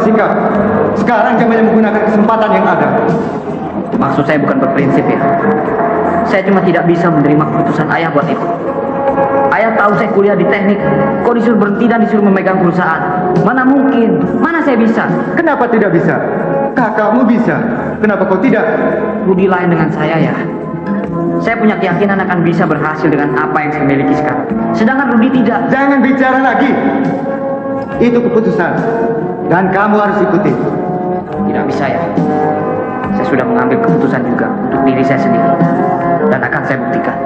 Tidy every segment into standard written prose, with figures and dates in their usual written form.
bersikap. Sekarang zamannya menggunakan kesempatan yang ada. Maksud saya bukan berprinsip ya. Saya cuma tidak bisa menerima keputusan ayah buat itu. Ayah tahu saya kuliah di teknik, kok disuruh berhenti dan disuruh memegang perusahaan. Mana mungkin, mana saya bisa. Kenapa tidak bisa? Kakakmu bisa. Kenapa kau tidak? Rudi lain dengan saya ya. Saya punya keyakinan akan bisa berhasil dengan apa yang saya miliki sekarang. Sedangkan Rudi tidak. Jangan bicara lagi. Itu keputusan. Dan kamu harus ikuti. Tidak bisa ya. Saya sudah mengambil keputusan juga untuk diri saya sendiri. Dan akan saya buktikan.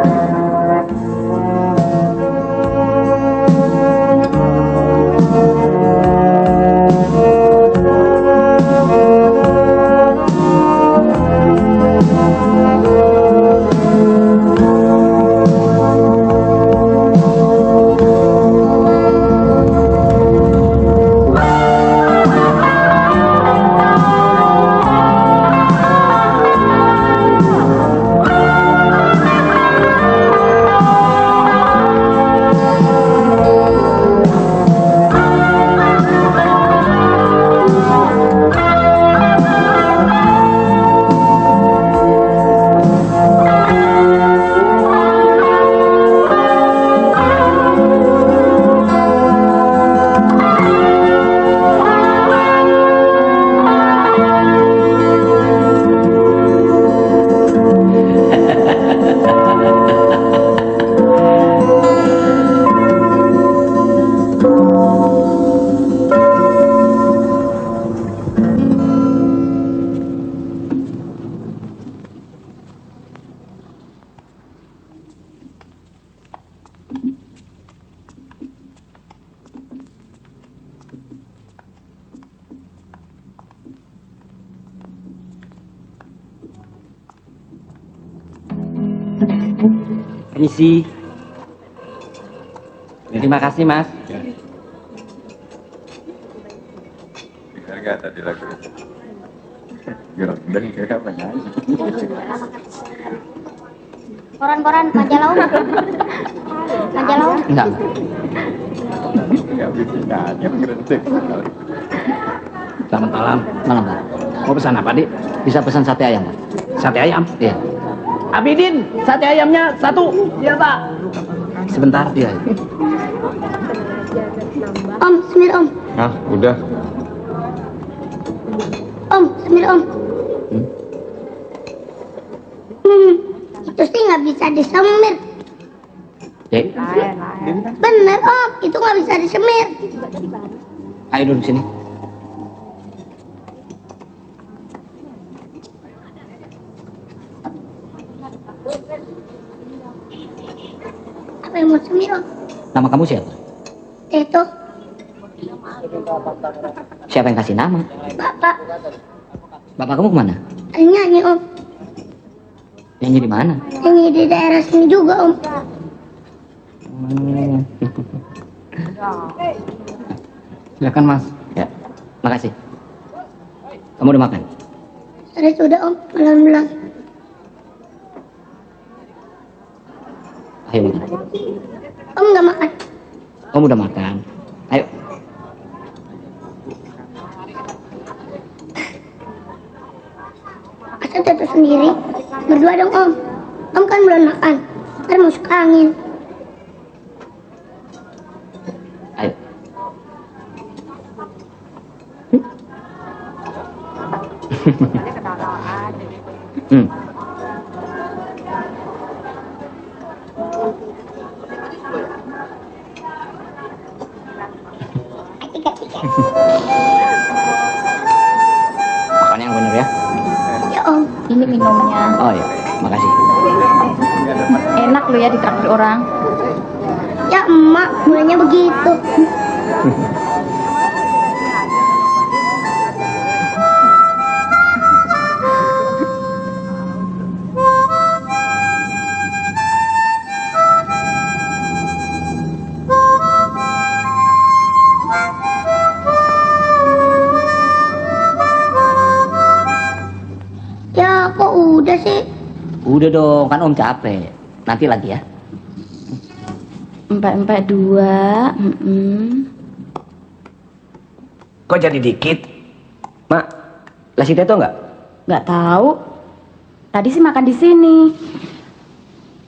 Permisi. Terima kasih, Mas. Dengar nggak tadi lagu itu? Gerendeng kayak apa nyanyi? Koran-koran majalah Om. Majalah Om. Enggak. Nggak bisa nyanyi, gerendeng. Selamat malam. Malam, Pak. Mau pesan apa, Dik? Bisa pesan sate ayam, Pak. Sate ayam? Iya. Abidin, sate ayamnya 1. Iya, Pak. Sebentar, dia. Om, semir Om. Nah, udah. Om, semir Om. Itu sih nggak bisa disemir. Dek, Bener Om, itu nggak bisa disemir. ayo duduk sini. Apa yang mau semir Om? Nama kamu siapa? Itu Siapa yang kasih nama? Bapak. Bapak kamu kemana? Ada nyanyi Om. Nyanyi di mana? Nyanyi di daerah sini juga Om. Silakan, Mas. Ya, makasih. Kamu udah makan? Tadi sudah Om, belum. Ayo makan. Om nggak makan. Kamu udah makan? Ayo. Masa jatuh sendiri? Berdua dong Om. Om kan belum makan. Ntar masuk angin. Ayo. Hmm. Makan yang bener ya. Ya Om. Ini minumnya. Oh ya, makasih. Enak lo ya ditraktir orang. Ya emak, mulanya begitu. Ya kok udah sih? Udah dong, kan Om capek. Nanti lagi ya. 442. Kok jadi dikit? Mak, lah si Teto nggak? Nggak tahu. Tadi sih makan di sini.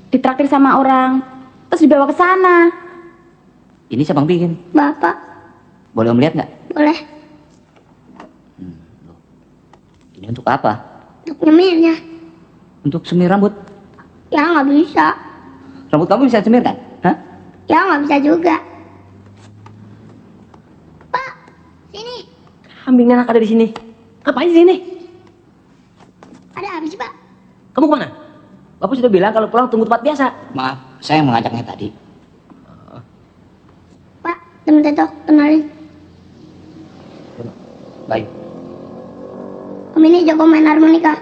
Ditraktir sama orang. Terus dibawa ke sana. Ini siapa yang bikin? Bapak, Boleh om lihat nggak? boleh Ini untuk apa? untuk nyemirnya. Untuk semir rambut. Ya nggak bisa. Rambut kamu bisa semir kan? Hah? Ya nggak bisa juga. Pak, sini. Kambing anak ada di sini. Ngapain di sini? Ada apa sih, Pak? Kamu kemana? Bapak sudah bilang kalau pulang tunggu tempat biasa. Maaf, saya yang mengajaknya tadi. Pak, temen Teto, kenalin. Baik. Om ini jago main harmonika.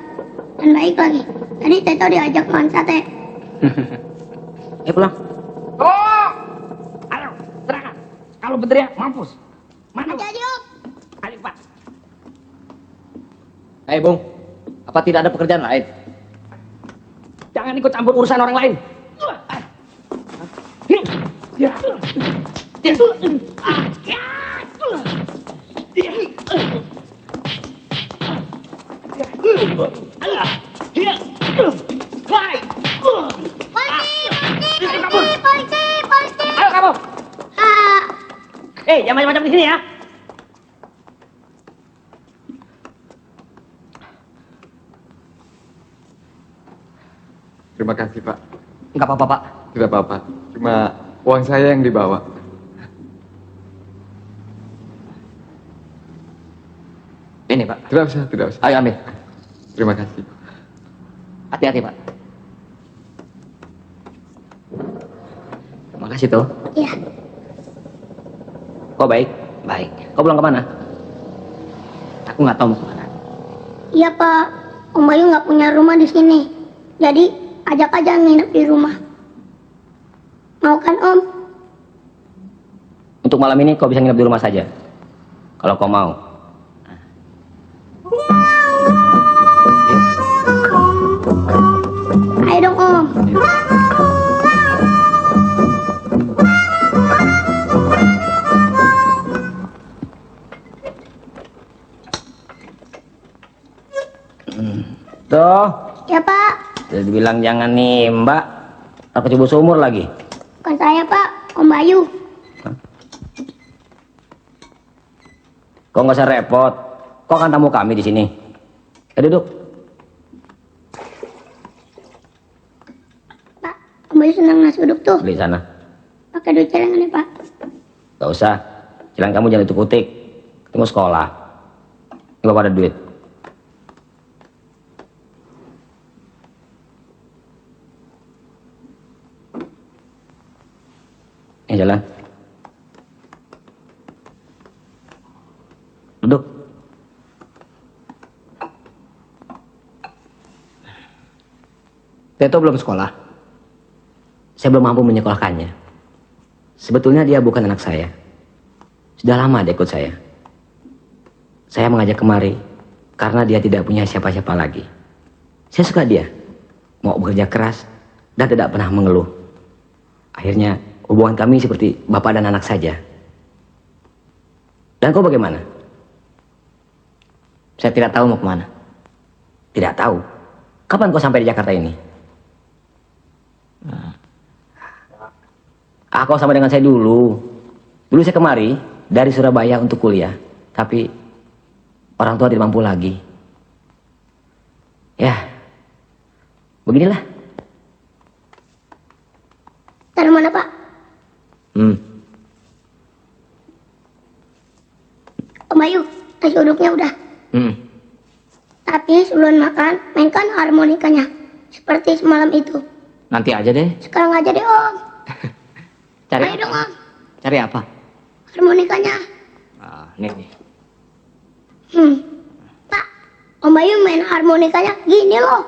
Dan baik lagi. Tadi Teto diajak makan sate. Ayo pulang. Oh! Ayo, serahkan. Kalau berteriak, mampus. Mana? Jadi, Om. Ayo, Pak. Hei, Bung. Apa tidak ada pekerjaan lain? Jangan ikut campur urusan orang lain. Polisi. Ayo kamu. Ah, Jangan macam-macam di sini ya. Terima kasih Pak. Enggak apa-apa, Pak. Tidak apa-apa. Cuma uang saya yang dibawa. Ini, Pak. Tidak usah, tidak usah. Ayo ambil. Terima kasih. Hati-hati, Pak. Terima kasih, tuh. iya. Kok baik? Baik. Kau pulang kemana? Aku nggak tahu mau kemana. Iya, Pak. Om Bayu nggak punya rumah di sini. Jadi, ajak aja nginep di rumah. Mau kan, Om? Untuk malam ini kau bisa nginep di rumah saja. Kalau kau mau. Ayo dong, Om. Tuh, Ya, Pak. udah dibilang jangan nih, Mbak. Aku coba seumur lagi. Bukan saya, Pak. Om Bayu. Kau nggak usah repot. Kau kan tamu kami di sini. Duduk. Pak, Om Bayu senang nasi uduk tuh. Beli sana. Pakai duit celengan nih, Pak. Gak usah. Jalan kamu jangan utik-utik. Tunggu sekolah. Ini bapak ada duit. Jalan. Duduk. Teto belum sekolah. Saya belum mampu menyekolahkannya. Sebetulnya dia bukan anak saya. Sudah lama dia ikut saya. Saya mengajak kemari karena dia tidak punya siapa-siapa lagi. Saya suka dia. Mau bekerja keras dan tidak pernah mengeluh. Akhirnya hubungan kami seperti bapak dan anak saja. Dan kau bagaimana? Saya tidak tahu mau kemana. Tidak tahu. Kapan kau sampai di Jakarta ini? Kau sama dengan saya dulu. Dulu saya kemari dari Surabaya untuk kuliah. Tapi orang tua tidak mampu lagi. Ya, beginilah. Taruh mana, Pak? Om Bayu, nasi uduknya udah. Tapi sebelum makan, mainkan harmonikanya. Seperti semalam itu. Nanti aja deh. Sekarang aja deh, Om. Cari Ayo dong, apa? Om. Cari apa? Harmonikanya. Nih nih. Pak, Om Bayu main harmonikanya gini loh.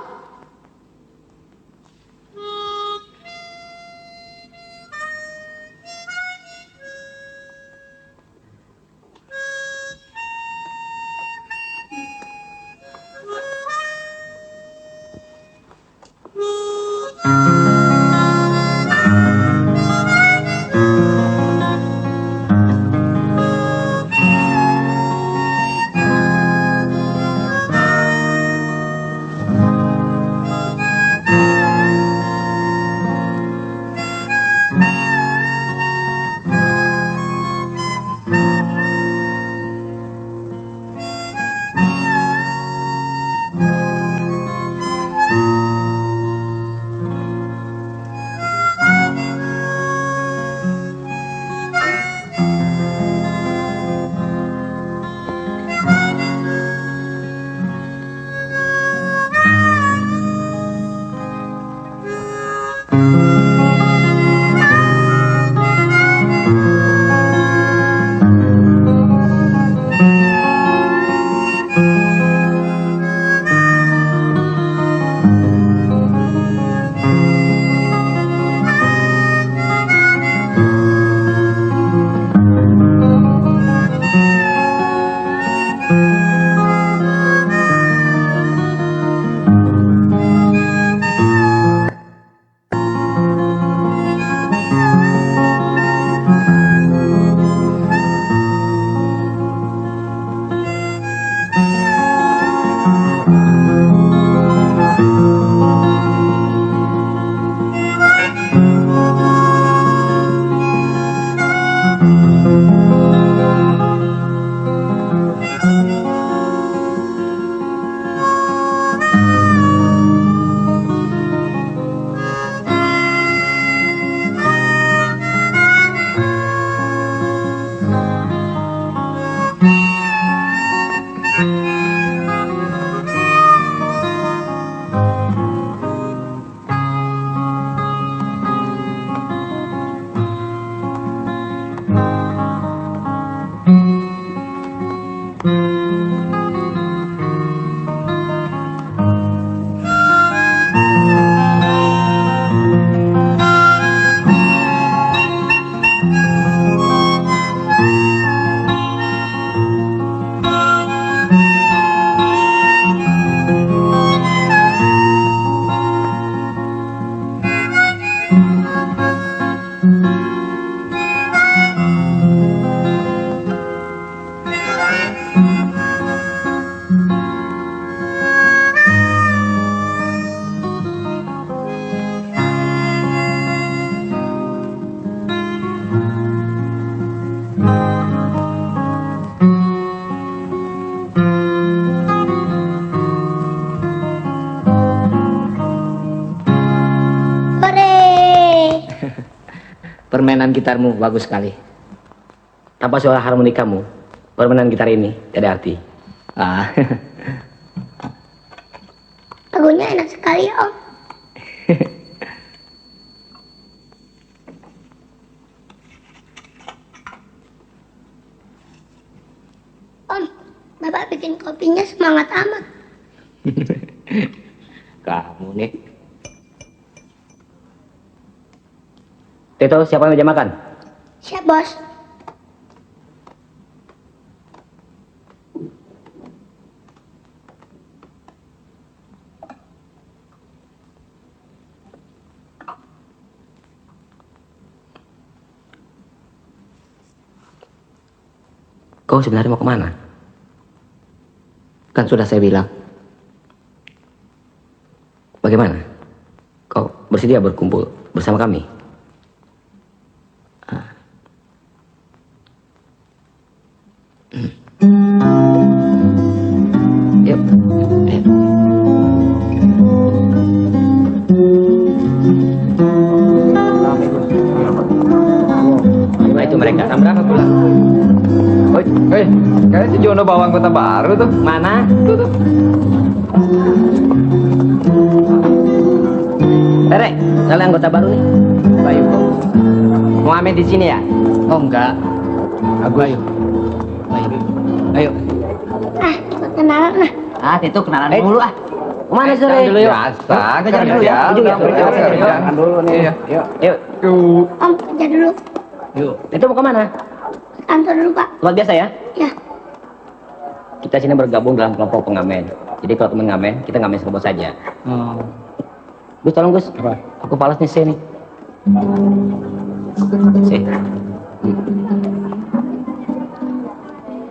Permainan gitarmu bagus sekali. Tanpa suara harmonikamu, permainan gitar ini tidak ada arti. Ah. Lagunya enak sekali, Om. Om, Bapak bikin kopinya semangat amat. Kamu nih. Tito, siapa yang meja makan? Siap, Bos. Kau sebenarnya mau kemana? Kan sudah saya bilang. Bagaimana? Kau bersedia berkumpul bersama kami? Yuk. Nah, itu mereka. Berapa pulang? Kayaknya si Jono bawa anggota baru tuh. Mana? Tuh. Rere, kalian anggota baru nih. Bayu kok. Mau amen di sini ya? Oh enggak. Aku ayo. Ayo. Ikut kenalan lah. Itu kenalan dulu ah. Mana sore? Dulu yuk. Biasa, Kerja dulu ya. Ujung ya. Kerjaan dulu nih. Yuk. Om, kerja dulu. Yuk. Itu mau kemana? Kantor dulu, Pak. Tempat biasa ya? Ya. Kita sini bergabung dalam kelompok pengamen. Jadi kalau temen ngamen, kita ngamen serba saja. Gus, tolong Gus. Apa? Aku palas nih sini. Sih.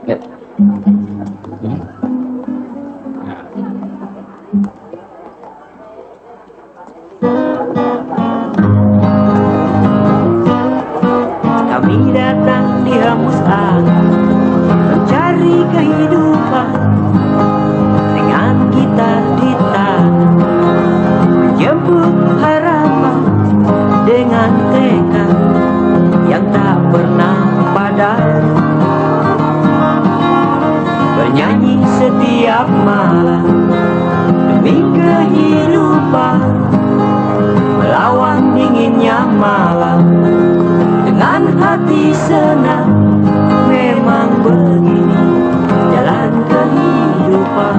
Lihat. Kami datang di hembus angin mencari kehidupan dengan gitar di tangan, menjemput harapan dengan tekad yang tak pernah padam, bernyanyi setiap malam demi kehidupan, melawan dinginnya malam dengan hati senang. Memang begini jalan kehidupan.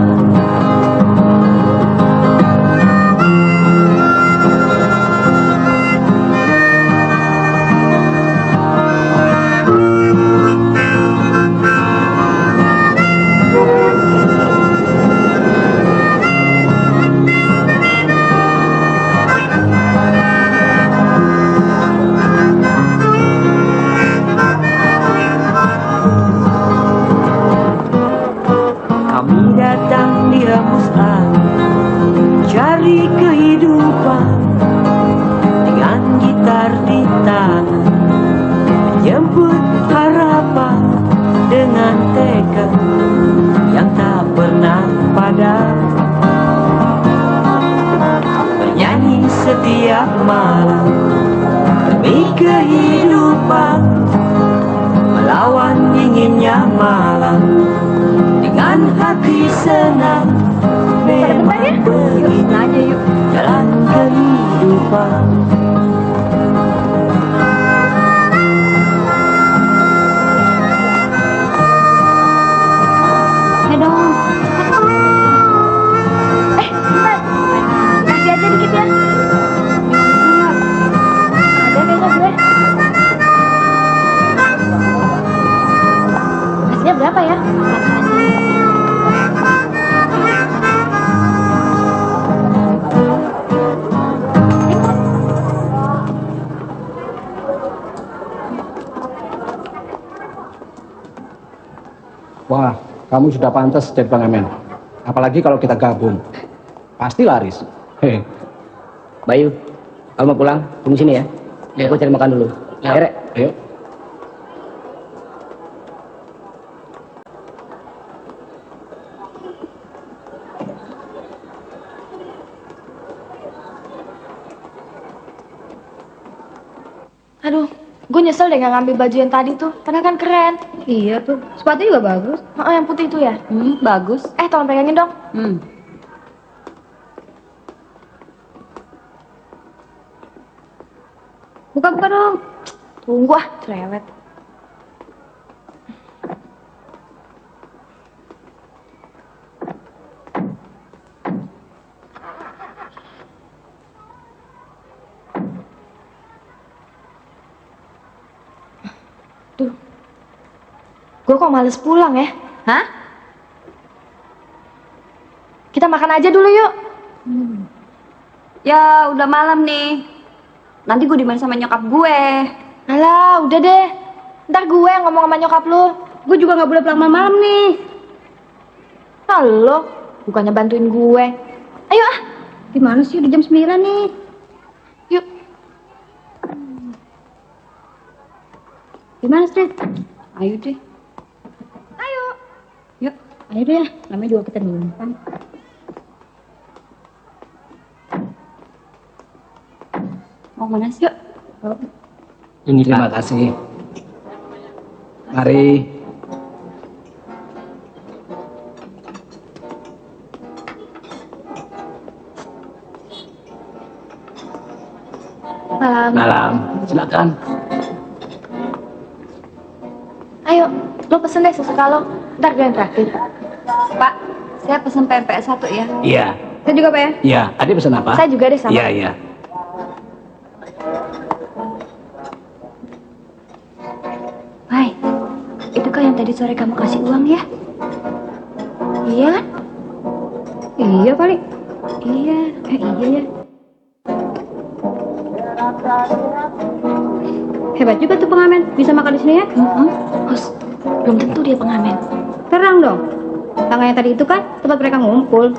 Kami datang di hembus angin cari kehidupan dengan gitar di tangan, menjemput harapan dengan tekad yang tak pernah padam, bernyanyi setiap malam demi kehidupan, melawan dinginnya malam dengan hati senang. Memang begini jalan kehidupan. Ayo dong. Bentar. Kasih aja dikit ya. Ada bego gue. Kasihnya berapa ya? Wah, kamu sudah pantas jadi pengamen. Apalagi kalau kita gabung. Pasti laris. Hei. Bayu, kamu mau pulang? Tunggu sini ya. Aku cari makan dulu. Rere. Ayo. Aduh, Gue nyesel deh gak ngambil baju yang tadi tuh, karena kan keren. Iya tuh, sepatu juga bagus. Oh, yang putih itu ya? Bagus. Tolong pegangin dong. Buka-buka dong. Tunggu cerewet. Duh, gue kok males pulang ya? Hah? Kita makan aja dulu yuk. Ya udah malam nih. Nanti gue dimarahin sama nyokap gue. Alah, udah deh. Ntar gue yang ngomong sama nyokap lu. Gue juga gak boleh pulang malam-malam nih. Halo, bukannya bantuin gue. Ayo ah. Gimana sih udah jam 9 nih. Yuk. Gimana Street? Ayo deh. Ayo. Yuk, ayo deh ya. Namanya juga kita numpang. Mau mana sih? Yuk. Ini terima kasih. Mari. Malam. Silakan. Ayo, lo pesen deh sesuka lo. Ntar gue yang traktir. Pak, saya pesen pempek 1 ya. Iya. Saya juga Pak ya. Iya. Adik pesan apa? Saya juga deh sama. Iya, iya. Hai, itu kan yang tadi sore kamu kasih uang ya? Iya kan? Iya kali. Iya, iya ya. Hebat juga tuh pengamen, bisa makan di sini ya? Hus, belum tentu dia pengamen. Terang dong. Tangga yang tadi itu kan tempat mereka ngumpul.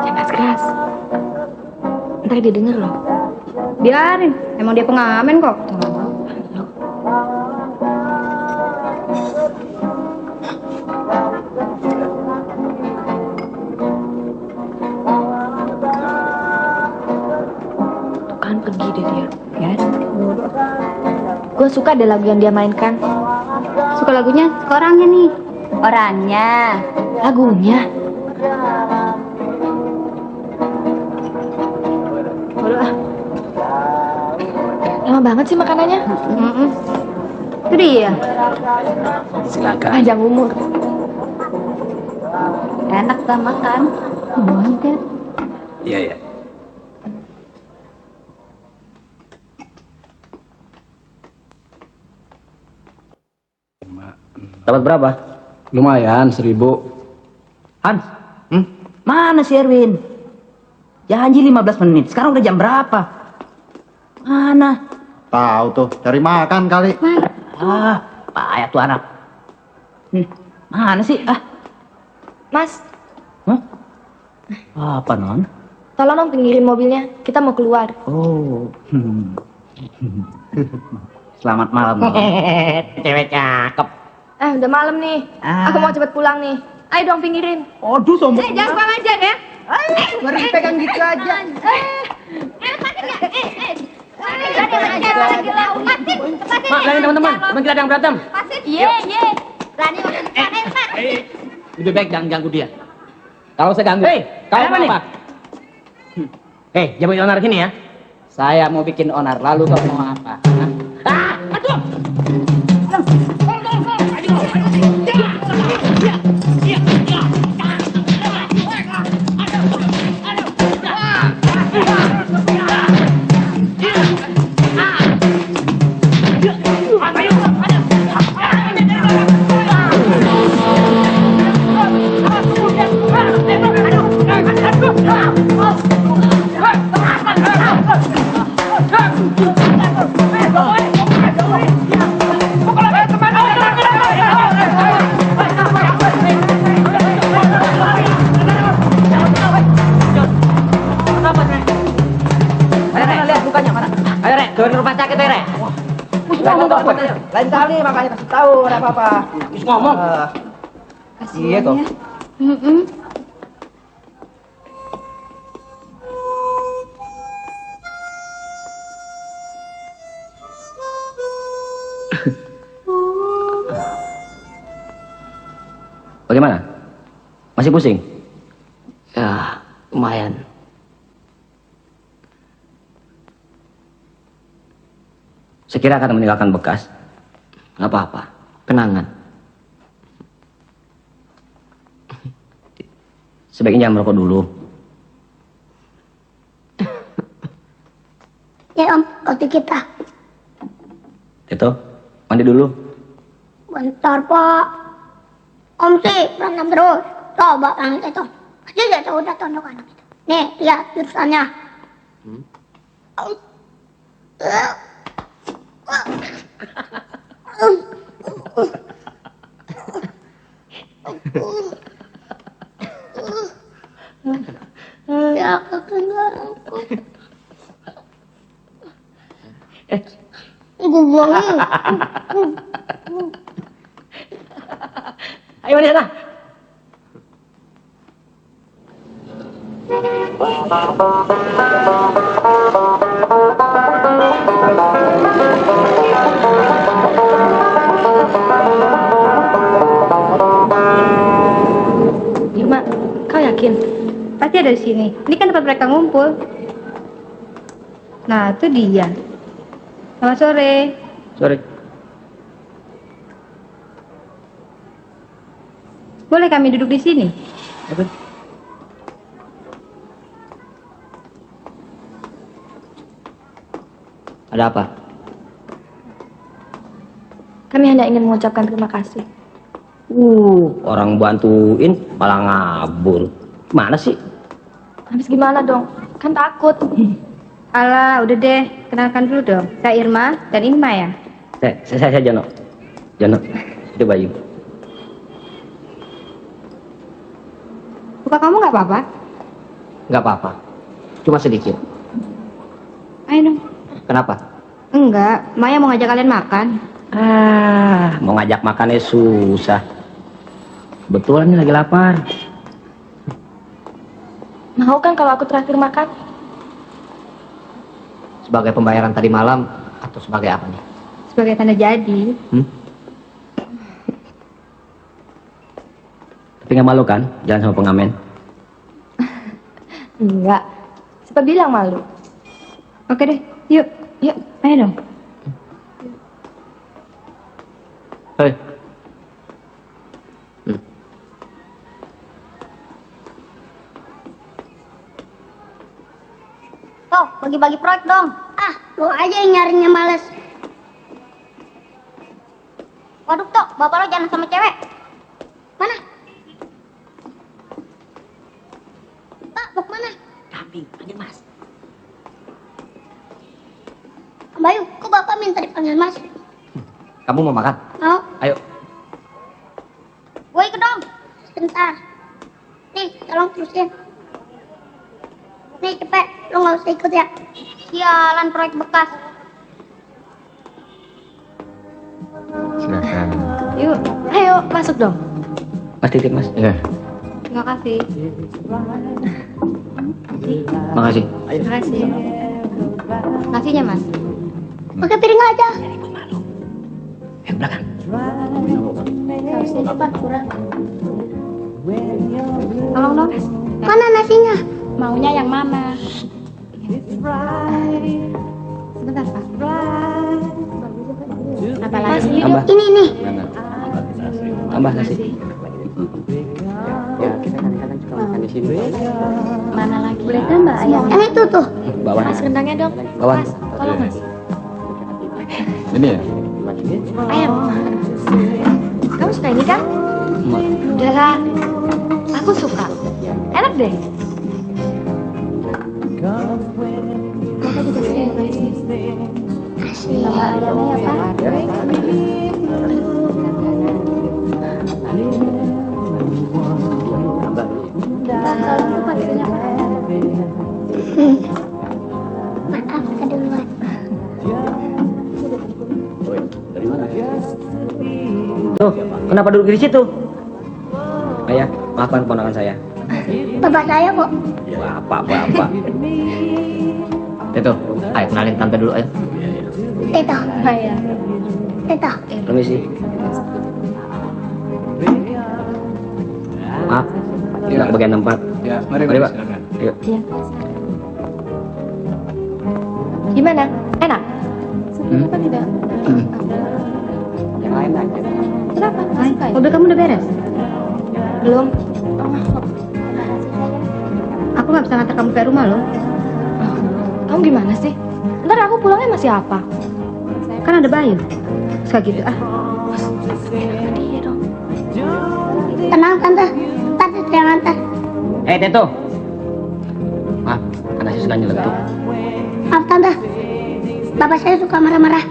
Jangan keras. Ntar dia denger loh. Biarin, emang dia pengamen kok. Tuh kan pergi deh dia. Ya. Gue suka deh lagu yang dia mainkan. Suka lagunya, suka orangnya nih. Orangnya. Lagunya. Waduh ah. Lama banget sih makanannya. Itu dia. Silakan. Panjang umur. Enak tuh makan. Mantap. Iya, iya. Dapat berapa? Lumayan, 1.000. Hans, mana si Erwin? Janji 15 menit, sekarang udah jam berapa? Mana? Tahu tuh, cari makan kali. Payah tuh anak. Mana sih? Mas, Apa non? tolong dong pinggirin mobilnya. Kita mau keluar. Oh. Selamat malam. Cewek cakep. Udah malam nih. Aku mau cepet pulang nih. Ayo dong pinggirin. Aduh sombong. Jangan kurang ajar ya. Ngeri pegang gitu aja. Mak, lagi teman-teman. Teman kita ada yang berantem. Iya. Lebih baik jangan ganggu dia. Kalau saya ganggu, kau ada apa mau nih? apa? Jangan bikin onar sini ya. Saya mau bikin onar, lalu kau mau apa? Aduh! Ke rumah sakit ya, Rek? Lain kali makanya kasih tahu ada apa-apa. Terus ngomong. Iya toh. Gimana? Masih pusing? Ya, lumayan. Sekira akan meninggalkan bekas. Nggak apa-apa. Kenangan. Sebaiknya jangan merokok dulu. Ya om, waktu kita. Itu, mandi dulu. Bentar pak. Om sih berantem terus. Coba langit itu. Kecil ya tuh udah tondok anak itu. Nih, lihat jurusannya. Ya kekenal aku. Gue buangin. Ayo mandi sana. Irma, kau yakin? Pasti ada di sini. Ini kan tempat mereka ngumpul. Nah, itu dia. Selamat sore. Sorry. Boleh kami duduk di sini? Apa? Ada apa? Kami hanya ingin mengucapkan terima kasih. Orang bantuin malah ngabur. Mana sih? Habis gimana dong? Kan takut. Alah, udah deh. Kenalkan dulu dong. Saya Irma dan ini Maya. Saya Jono. Jono, itu Bayu. Buka kamu nggak apa-apa? Nggak apa-apa. Cuma sedikit. Ayo dong. Kenapa? Enggak, Maya mau ngajak kalian makan. Mau ngajak makannya susah. Betulan nih lagi lapar. Mau kan kalau aku terakhir makan? Sebagai pembayaran tadi malam atau sebagai apa nih? Sebagai tanda jadi. Tapi nggak malu kan jalan sama pengamen? Enggak. Siapa bilang malu? Oke deh, yuk. Yuk, ayo dong. Hei. Tuh, bagi-bagi proyek dong. Ah, lu aja yang nyarinya males. Waduh, Tok, bapak lo jalan sama cewek. Mana? Pak, mau kemana? Kambing, panggil Mas. Bayu, kok bapak minta dipanggil mas? Kamu mau makan? Mau? Ayo. Gue ikut dong. Sebentar. Nih, tolong terusin. Nih, cepet. Lo nggak usah ikut ya. Sialan proyek bekas. Silakan. Yuk, ayo masuk dong. Mas titip mas. Ya. Terima kasih. Makasih. Terima kasih. Nasinya, Mas. Pakai piring aja. Belakang. Harusnya cepat kurang. Tolong dong. Mana nasinya? Maunya yang mana? Sebentar, Pak. Apa lagi? Tambah. Ini nih. Mana? Tambah nasi. Mana lagi? Boleh tambah ayam? Yang itu tuh. Bawah. Mas rendangnya dong. Bawah. Mas, tolong mas. Ini ya? Ayam. Kamu suka ini kan? Udahlah. Aku suka. Enak deh. Bapak juga suka ya, Mas? Asik. Tambah ayamnya ya, Pak. Kalau itu panggilnya apa? Maaf, keduluan. Tuh, kenapa duduk di situ? Ayah, maafkan keponakan saya. Bapak saya kok. Bapak. Itu, ayo kenalin tante dulu ayo. Teta. Ayam. Teta. Permisi. Maaf. Kita ke bagian tempat. Ya, mari Mari, Pak. silakan. Yuk. Iya. Gimana? Enak? Kenapa tidak? Yang lain aja. Kenapa? Mobil kamu udah beres? Belum. Aku nggak bisa ngantar kamu ke rumah loh. Kamu gimana sih? Ntar aku pulangnya masih apa? Kan ada Bayu. Suka gitu ah. Dia dong. Tenang tante, ntar saya yang ngantar. Teto. Maaf, karena saya suka nyeletuk. Maaf tante, bapak saya suka marah-marah.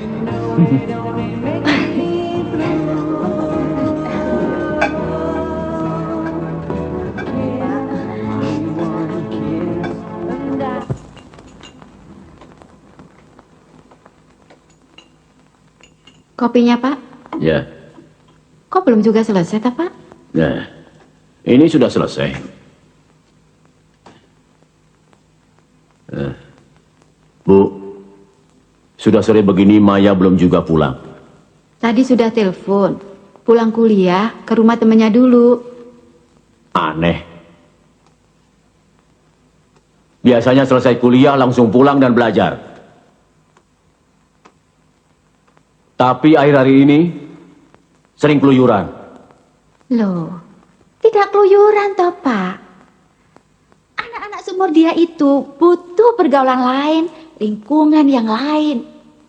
Kopinya Pak? Ya, Kok belum juga selesai, tak Pak? nah, ini sudah selesai. Bu, sudah sore begini Maya belum juga pulang. Tadi sudah telepon. Pulang kuliah ke rumah temennya dulu. Aneh. Biasanya selesai kuliah langsung pulang dan belajar. Tapi akhir hari ini sering keluyuran. Loh, tidak keluyuran toh Pak. Anak-anak seumur dia itu butuh pergaulan lain, lingkungan yang lain.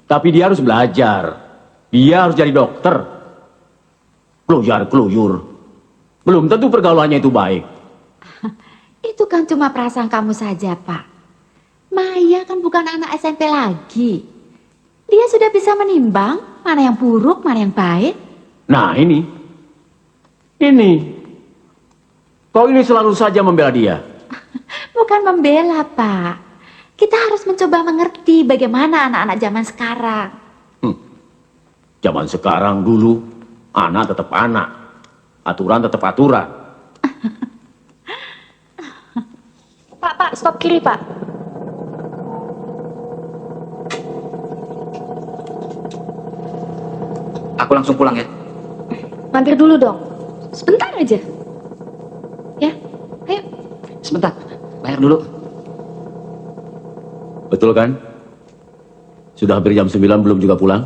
Tapi dia harus belajar. Dia harus jadi dokter. Keluyur. Belum tentu pergaulannya itu baik. Itu kan cuma perasaan kamu saja Pak. Maya kan bukan anak SMP lagi. Dia sudah bisa menimbang mana yang buruk, mana yang baik. Nah ini. Kau ini selalu saja membela dia. Bukan membela Pak. Kita harus mencoba mengerti bagaimana anak-anak zaman sekarang. Zaman sekarang dulu, anak tetap anak. Aturan tetap aturan. Pak, stop kiri Pak. Aku langsung pulang ya. Mampir dulu dong. Sebentar aja. Ya, ayo. Sebentar, bayar dulu. Betul kan? Sudah hampir jam 9 belum juga pulang?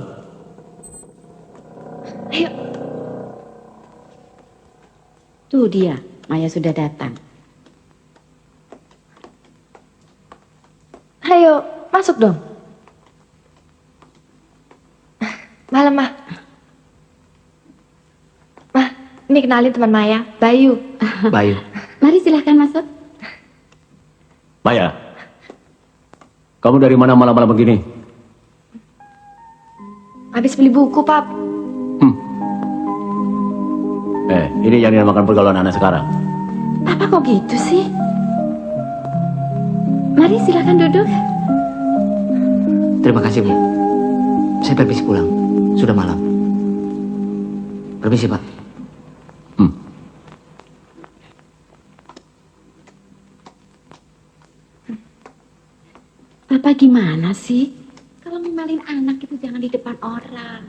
Ayo. Tuh dia, Maya sudah datang. Ayo, masuk dong. Malam, Mah. Mah, ini kenalin teman Maya, Bayu. Bayu. Mari silahkan masuk. Maya, kamu dari mana malam-malam begini? Habis beli buku, Pap. Ini yang dinamakan pergaulan anak sekarang. Papa kok gitu sih? Mari silahkan duduk. Terima kasih, Bu. Saya permisi pulang. Sudah malam. Permisi, Pak. Papa gimana sih? Kalau ngemalin anak itu jangan di depan orang.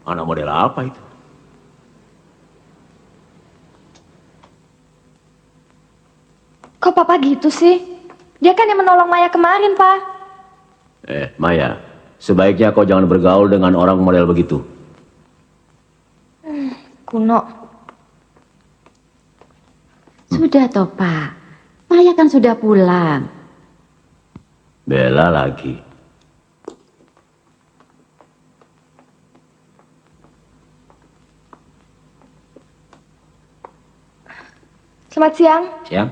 Anak model apa itu? Kok Papa gitu sih? Dia kan yang menolong Maya kemarin, Pak. Maya, sebaiknya kau jangan bergaul dengan orang model begitu. Kuno. Sudah toh, Pak. Maya kan sudah pulang. Bela lagi. Selamat siang. Siang.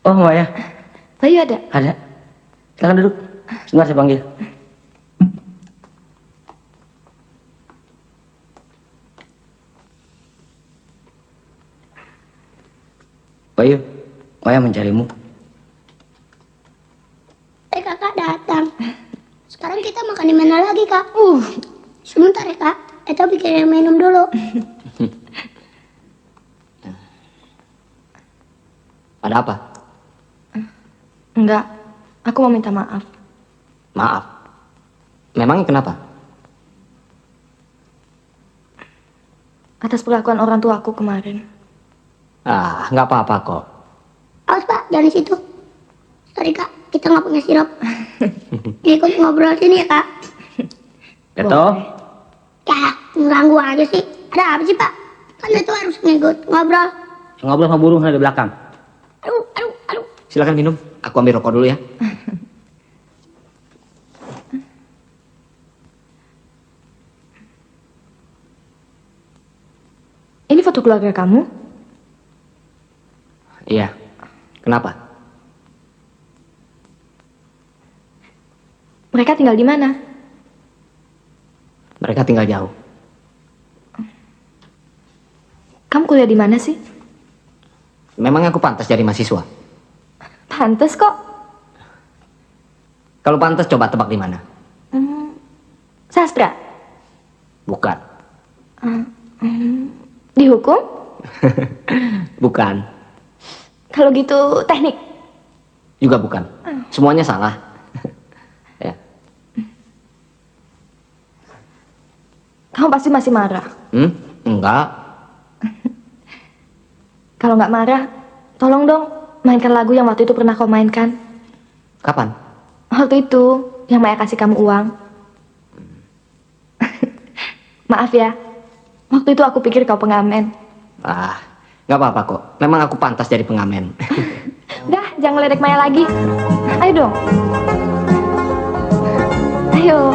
Oh, Maya. Bayu ada? Ada. Silakan duduk. Sebentar saya panggil. Bayu, Maya mencarimu. Kakak datang. Sekarang kita makan di mana lagi, Kak? Sebentar ya, Kak. Eta bikin minum dulu. Ada apa? Enggak. Aku mau minta maaf. Maaf. Memangnya kenapa? atas perlakuan orang tua aku kemarin. Ah, nggak apa-apa kok. Awas Pak, jangan di situ. Sorry Kak, kita nggak punya sirup. Ikut ngobrol sini ya Kak. Beto, Ya, ngeganggu aja sih. Ada apa sih Pak? Kan itu harus ngikut ngobrol. ngobrol sama burung ada di belakang. Aduh. Silakan minum. Aku ambil rokok dulu ya. Ini foto keluarga kamu? Iya. Kenapa? Mereka tinggal di mana? Mereka tinggal jauh. Kamu kuliah di mana sih? Memang aku pantas jadi mahasiswa? Pantes kok. Kalau pantas coba tebak di mana? Sastra? Bukan. Di hukum? Bukan. Kalau gitu teknik? Juga bukan. Semuanya salah. Ya. Kamu pasti masih marah. Enggak. Kalau nggak marah, tolong dong mainkan lagu yang waktu itu pernah kau mainkan. Kapan? Waktu itu yang Maya kasih kamu uang. Maaf ya, waktu itu aku pikir kau pengamen. Ah, nggak apa-apa kok. Memang aku pantas jadi pengamen. Udah, jangan ledek Maya lagi. Ayo dong. Ayo.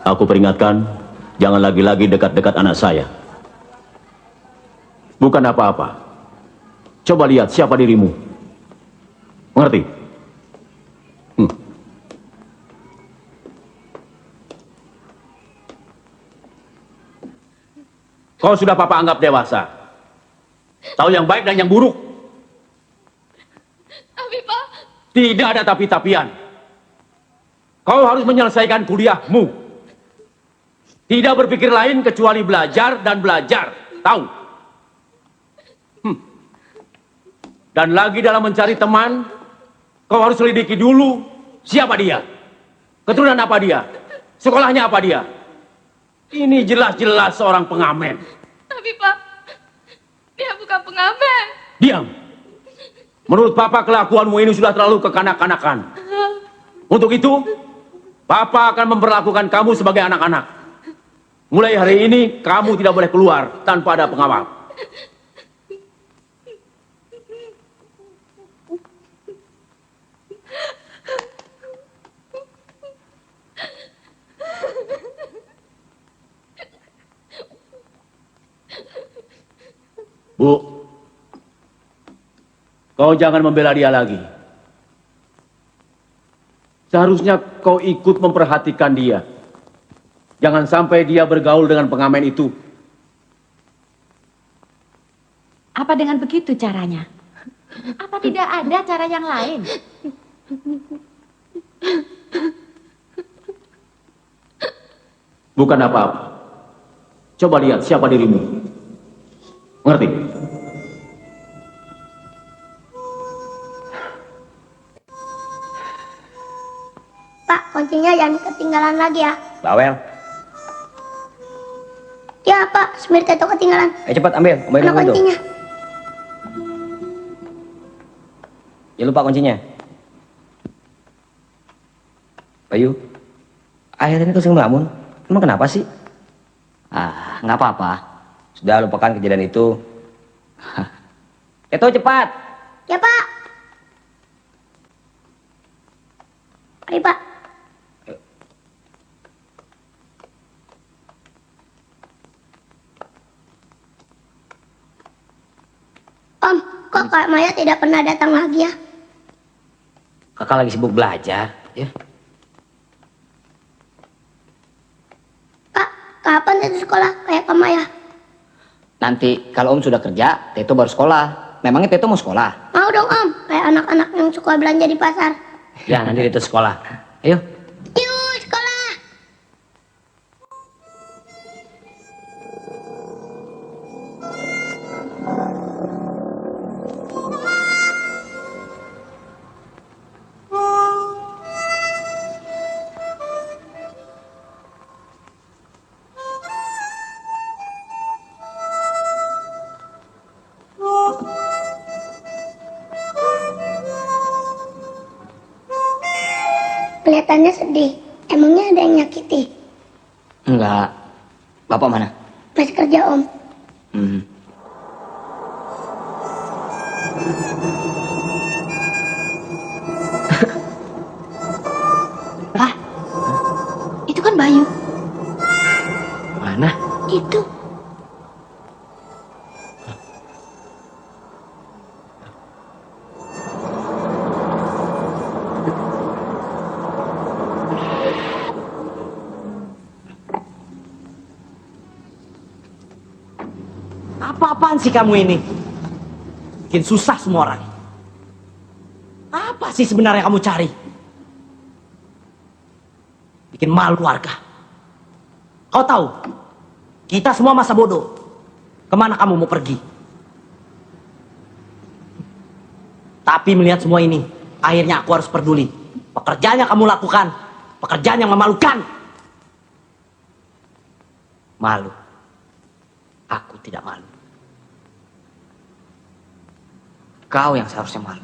Aku peringatkan, jangan lagi-lagi dekat-dekat anak saya. Bukan apa-apa. Coba lihat siapa dirimu. Mengerti? Kau sudah papa anggap dewasa. Tahu yang baik dan yang buruk. Tapi Pak, Tidak ada tapi-tapian. Kau harus menyelesaikan kuliahmu. Tidak berpikir lain kecuali belajar dan belajar. Tahu? Dan lagi dalam mencari teman, kau harus selidiki dulu siapa dia. Keturunan apa dia. Sekolahnya apa dia. Ini jelas-jelas seorang pengamen. tapi Pak, dia bukan pengamen. Diam. Menurut Papa kelakuanmu ini sudah terlalu kekanak-kanakan. Untuk itu, Papa akan memperlakukan kamu sebagai anak-anak. Mulai hari ini, kamu tidak boleh keluar tanpa ada pengawal. Bu, kau jangan membela dia lagi. Seharusnya kau ikut memperhatikan dia. Jangan sampai dia bergaul dengan pengamen itu. Apa dengan begitu caranya? Apa tidak ada cara yang lain? Bukan apa-apa. Coba lihat siapa dirimu. Mengerti? Pak, kuncinya jangan ketinggalan lagi ya. Bawel. Ya Pak, Smir itu ketinggalan. Ayo cepat ambil, Mana kuncinya? Jangan lupa kuncinya. Bayu, akhirnya kau sering melamun. Emang kenapa sih? Ah, nggak apa-apa. Sudah lupakan kejadian itu. Itu cepat. Ya Pak. Ayo Pak. Om, kok Kak Maya tidak pernah datang lagi ya? Kakak lagi sibuk belajar. Ya. Kak, kapan Teto sekolah kayak Kak Maya? Nanti kalau Om sudah kerja, Teto baru sekolah. Memangnya Teto mau sekolah? Mau dong Om, kayak anak-anak yang suka belanja di pasar. Ya, nanti itu sekolah. Ayo. Yuk sekolah. Kelihatannya sedih. Emangnya ada yang nyakiti? Enggak. Bapak mana? Masih kerja Om. Pak, itu kan Bayu. Mana? Itu. Apa-apaan sih kamu ini? Bikin susah semua orang. Apa sih sebenarnya kamu cari? Bikin malu warga. Kau tahu, kita semua masa bodoh. Kemana kamu mau pergi? Tapi melihat semua ini, akhirnya aku harus peduli. Pekerjaan yang kamu lakukan, pekerjaan yang memalukan. Malu. Aku tidak malu. Kau yang seharusnya malu.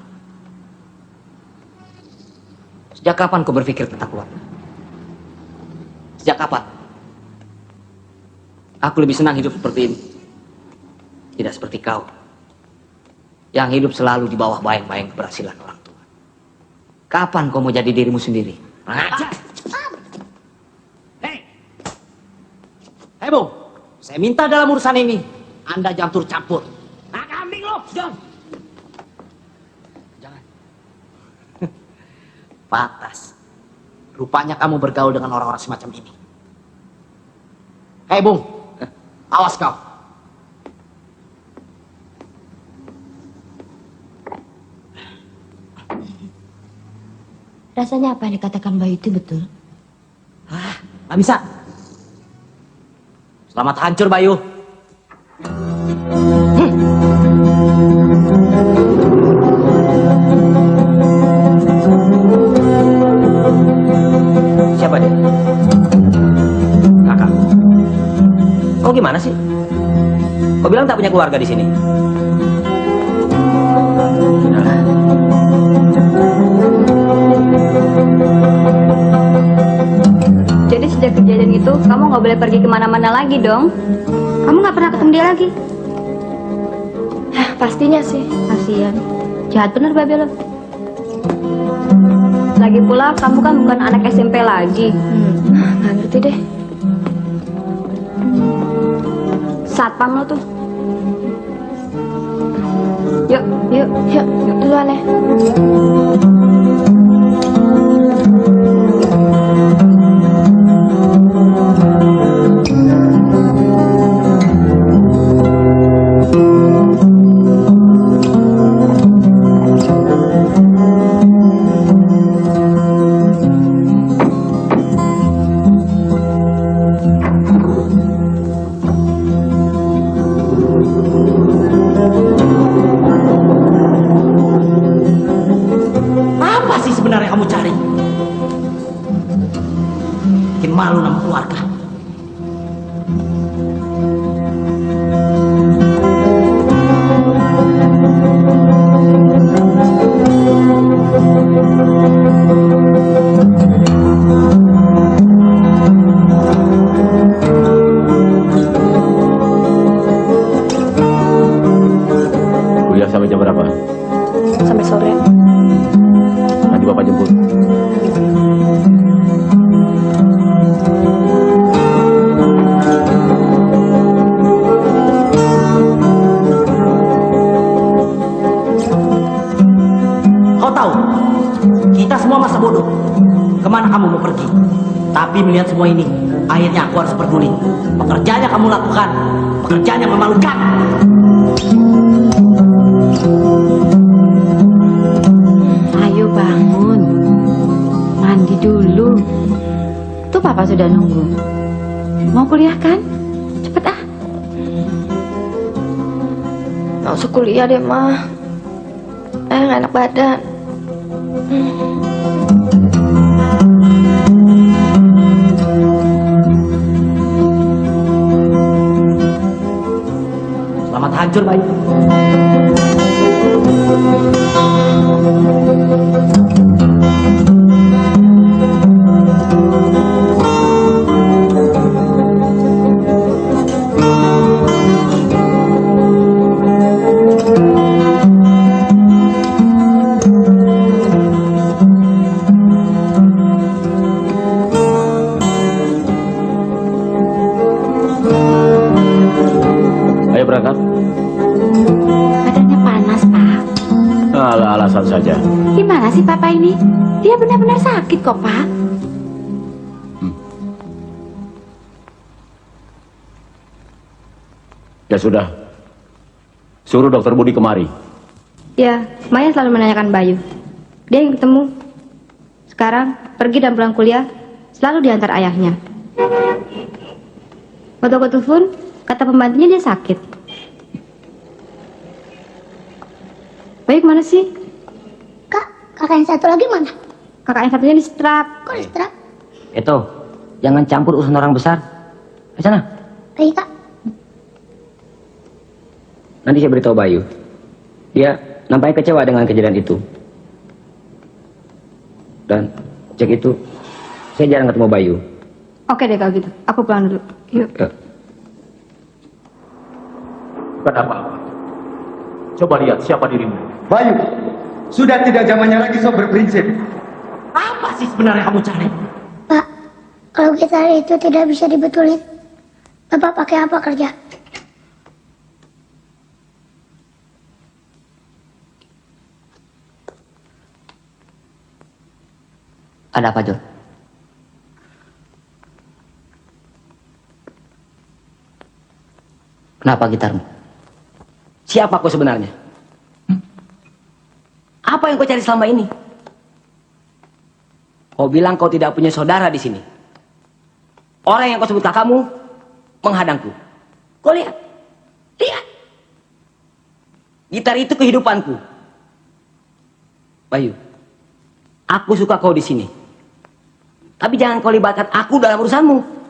Sejak kapan kau berpikir tentang keluarga? Sejak kapan? Aku lebih senang hidup seperti ini. Tidak seperti kau. Yang hidup selalu di bawah bayang-bayang keberhasilan orang tua. Kapan kau mau jadi dirimu sendiri? Ajar. Hei Bung, saya minta dalam urusan ini Anda jangan turut campur. Nah, kambing lo, John. Jangan. Patas. Rupanya kamu bergaul dengan orang-orang semacam ini. Hei Bung, awas kau. Rasanya apa yang dikatakan Bayu itu betul? Nggak bisa. Selamat hancur, Bayu. Siapa dia? Kakak. Kau gimana sih? Kau bilang tak punya keluarga di sini? Sudahlah. Jadi sejak kejadian itu, kamu nggak boleh pergi kemana-mana lagi dong? Kamu nggak pernah ketemu dia lagi? Pastinya sih. Kasian. Jahat bener Babe lo. Lagi pula, kamu kan bukan anak SMP lagi. Nggak ngerti deh. Satpam lo tuh. Yuk, duluan ya. Apa sih sebenarnya kamu cari? Bikin malu nama keluarga. Kuliah sampai jam berapa? Sampai sore. Nanti Bapak jemput. Kau tahu, kita semua masa bodoh. Kemana kamu mau pergi? Tapi melihat semua ini, akhirnya aku harus peduli. Pekerjaan yang kamu lakukan, pekerjaan yang memalukan. Ayo bangun. Mandi dulu. Tuh Papa sudah nunggu. Mau kuliah kan? Cepet ah. Nggak usah kuliah deh, Ma. Nggak enak badan. Selamat hancur, Bayu. Ayo berangkat. Badannya panas, Pak. Alah, alasan saja. Gimana sih Papa ini? Dia benar-benar sakit kok, Pak. Ya sudah. Suruh dokter Budi kemari. Ya, Maya selalu menanyakan Bayu. Dia yang ketemu. Sekarang, pergi dan pulang kuliah, selalu diantar ayahnya. Waktu aku telepon, kata pembantunya dia sakit. Bayu kemana sih? Kak, kakak yang satu lagi mana? Kakak yang satunya disetrap. Kok disetrap? Itu, jangan campur urusan orang besar. Ke sana. Baik, Kak. Nanti saya beritahu Bayu. Dia nampaknya kecewa dengan kejadian itu. Dan cek itu, saya jarang ketemu Bayu. Oke deh kalau gitu, aku pulang dulu. Yuk. Ya. Bukan apa-apa. Coba lihat siapa dirimu. Bayu, sudah tidak zamannya lagi sok berprinsip. Apa sih sebenarnya kamu cari? Pak, kalau gitar itu tidak bisa dibetulin, Bapak pakai apa kerja? Ada apa, Jor? Kenapa gitarmu? Siapa kau sebenarnya? Apa yang kau cari selama ini? Kau bilang kau tidak punya saudara di sini. Orang yang kau sebut kakakmu menghadangku. Kau lihat, lihat. Gitar itu kehidupanku. Bayu, aku suka kau di sini. Tapi jangan kau libatkan aku dalam urusanmu.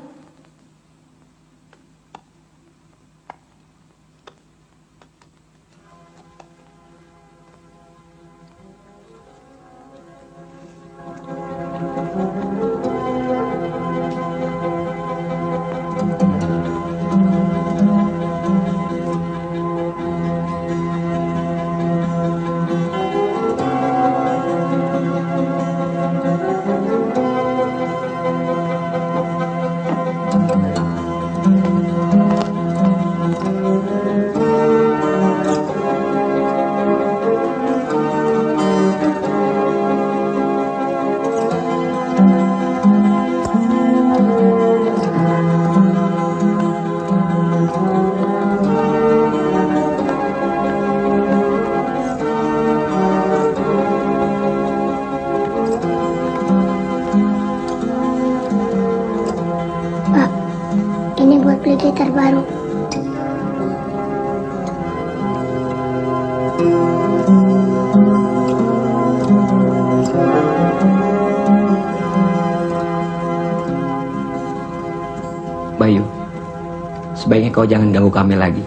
beli gitar baru. Bayu, sebaiknya kau jangan ganggu kami lagi.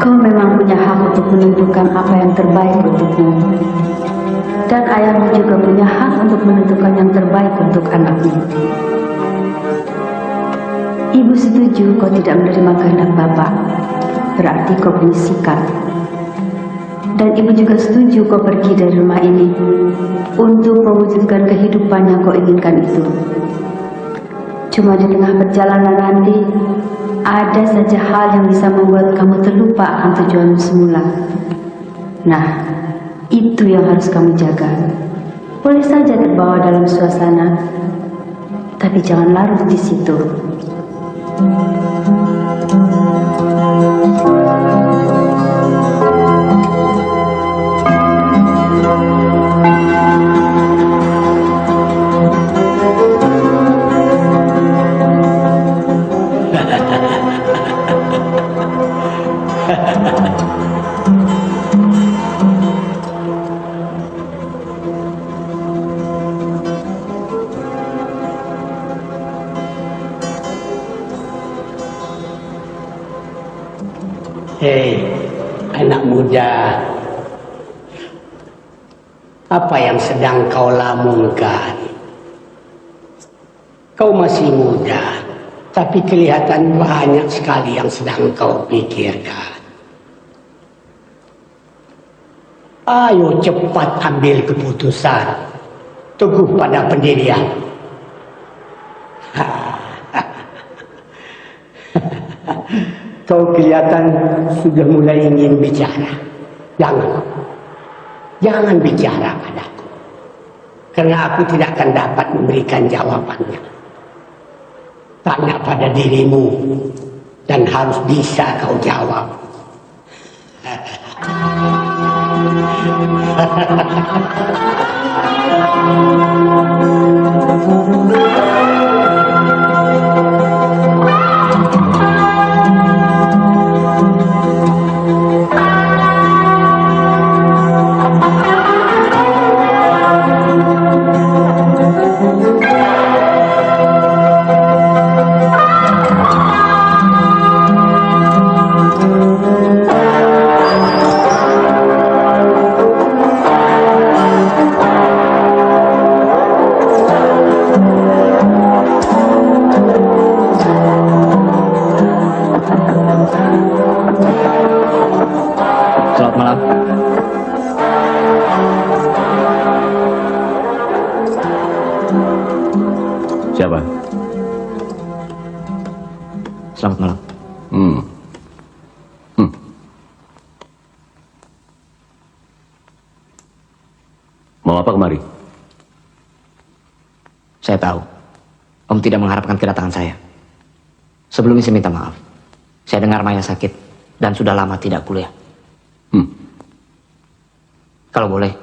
Kau memang punya hak untuk menentukan apa yang terbaik untukmu. Dan ayahmu juga punya hak untuk menentukan yang terbaik untuk anaknya. Ibu setuju kau tidak menerima kehendak Bapak. Berarti kau punya sikap. Dan ibu juga setuju kau pergi dari rumah ini untuk mewujudkan kehidupan yang kau inginkan itu. Cuma di tengah perjalanan nanti, ada saja hal yang bisa membuat kamu terlupa akan tujuanmu semula. Nah, itu yang harus kamu jaga. Boleh saja terbawa dalam suasana, tapi jangan larut di situ. Hei, anak muda, apa yang sedang kau lamunkan? Kau masih muda, tapi kelihatan banyak sekali yang sedang kau pikirkan. Ayo cepat ambil keputusan, teguh pada pendirian. Kau kelihatan sudah mulai ingin bicara. Jangan bicara padaku, karena aku tidak akan dapat memberikan jawabannya. Tanya pada dirimu, dan harus bisa kau jawab. Selamat malam. Siapa? Selamat malam. Mau apa kemari? Saya tahu Om tidak mengharapkan kedatangan saya. Sebelumnya saya minta maaf. Saya dengar Maya sakit dan sudah lama tidak kuliah. Kalau boleh,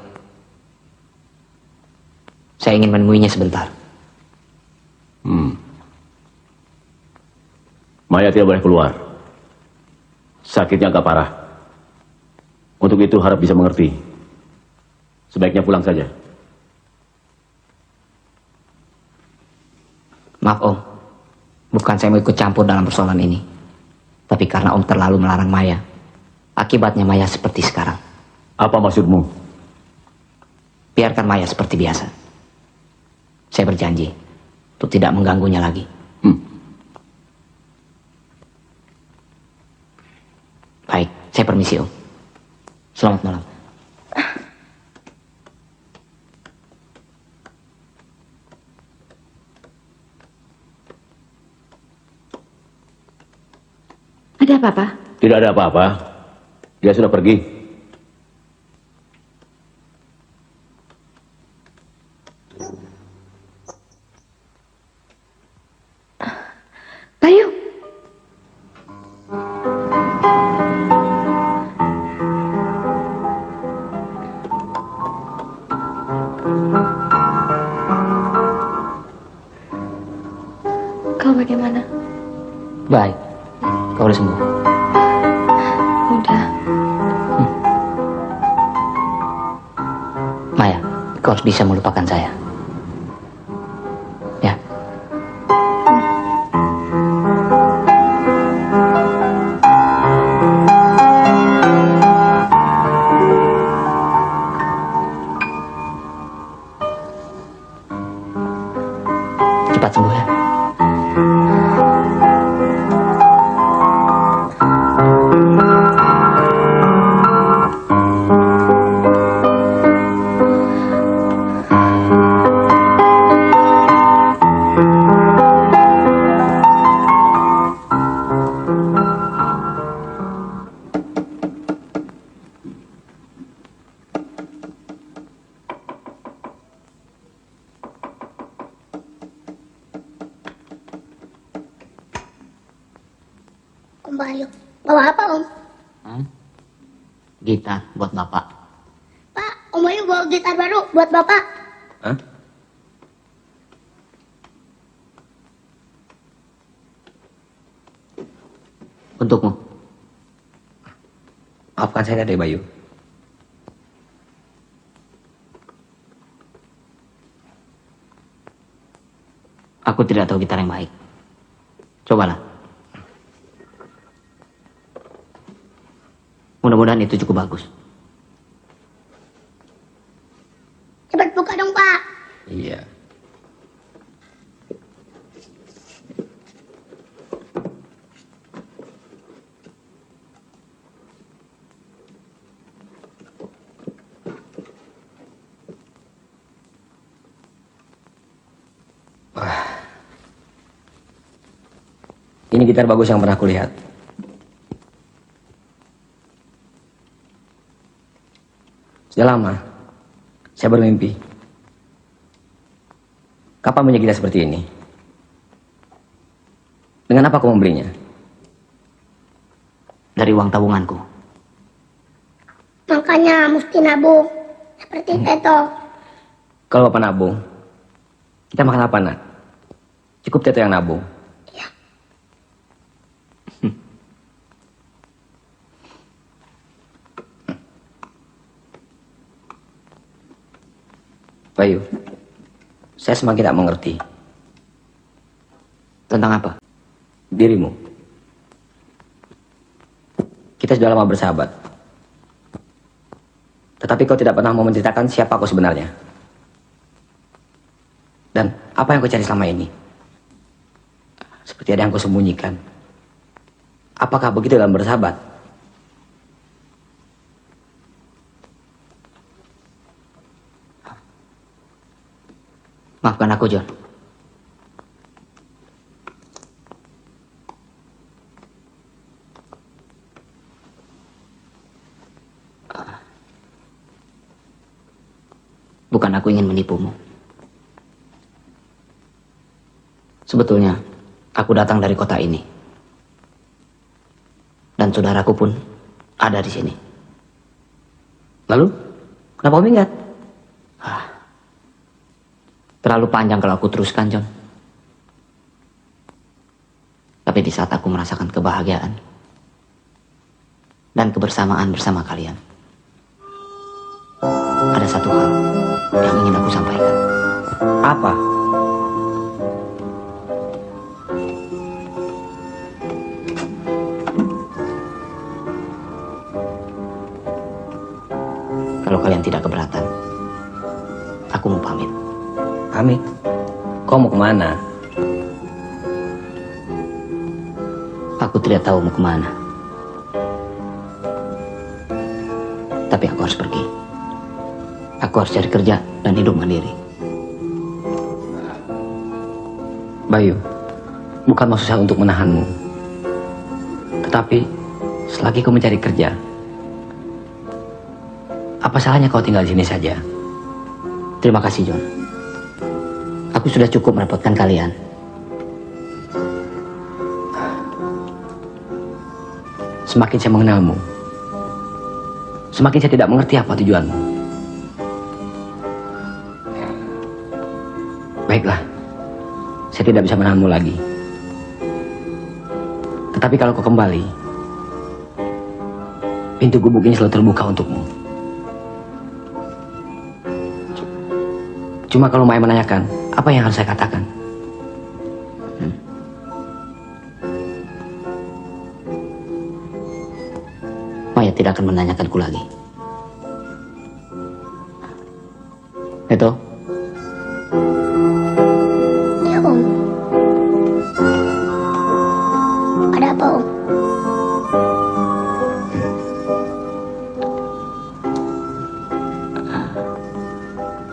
saya ingin menemuinya sebentar. Maya tidak boleh keluar. Sakitnya agak parah. Untuk itu harap bisa mengerti. Sebaiknya pulang saja. Maaf Om, bukan saya mau ikut campur dalam persoalan ini. Tapi karena Om terlalu melarang Maya, akibatnya Maya seperti sekarang. Apa maksudmu? Biarkan Maya seperti biasa. Saya berjanji untuk tidak mengganggunya lagi. Baik, saya permisi Om. Selamat malam. Ada apa-apa? Tidak ada apa-apa. Dia sudah pergi. Bayu. Kau bagaimana? Baik, kau udah sembuh. Udah. Maya, kau harus bisa melupakan saya. Ya. Cepat sembuh ya. Om Bayu, bawa apa Om? Gitar buat Bapak. Pak, Om Bayu bawa gitar baru buat Bapak. Hah? Untukmu. Maafkan saya Dek Bayu. Aku tidak tahu gitar yang baik. Cobalah. Mudah-mudahan itu cukup bagus. Cepat buka dong Pak. Iya. Ini gitar bagus yang pernah kulihat. Sudah lama saya bermimpi. Kapan punya gitar seperti ini? Dengan apa aku membelinya? Dari uang tabunganku. Makanya mesti nabung. Seperti Teto. Kalau Bapak nabung, kita makan apa nak? Cukup Teto yang nabung. Iya. Bayu, saya semakin tidak mengerti. Tentang apa? Dirimu. Kita sudah lama bersahabat. Tetapi kau tidak pernah mau menceritakan siapa kau sebenarnya. Dan apa yang kau cari selama ini? Seperti ada yang kau sembunyikan. Apakah begitu dalam bersahabat? Maafkan aku, John. Bukan aku ingin menipumu. Sebetulnya, aku datang dari kota ini. Dan saudaraku pun ada di sini. Lalu, kenapa kau minggat? Terlalu panjang kalau aku teruskan, John. Tapi di saat aku merasakan kebahagiaan dan kebersamaan bersama kalian, ada satu hal yang ingin aku sampaikan. Apa? Kalau kalian tidak keberatan, aku mau pamit. Pamit? Kau mau kemana? Aku tidak tahu mau kemana. Tapi aku harus pergi. Aku harus cari kerja dan hidup mandiri. Bayu, bukan maksud saya untuk menahanmu. Tetapi, selagi kau mencari kerja, apa salahnya kau tinggal di sini saja? Terima kasih, John. Aku sudah cukup merepotkan kalian. Semakin saya mengenalmu, semakin saya tidak mengerti apa tujuanmu. Baiklah, saya tidak bisa menahanmu lagi. Tetapi kalau kau kembali, pintu gubuk ini selalu terbuka untukmu. Cuma kalau Maya menanyakan, apa yang harus saya katakan? Maya tidak akan menanyakanku lagi. Itu? Ya, Om. Ada apa, Om?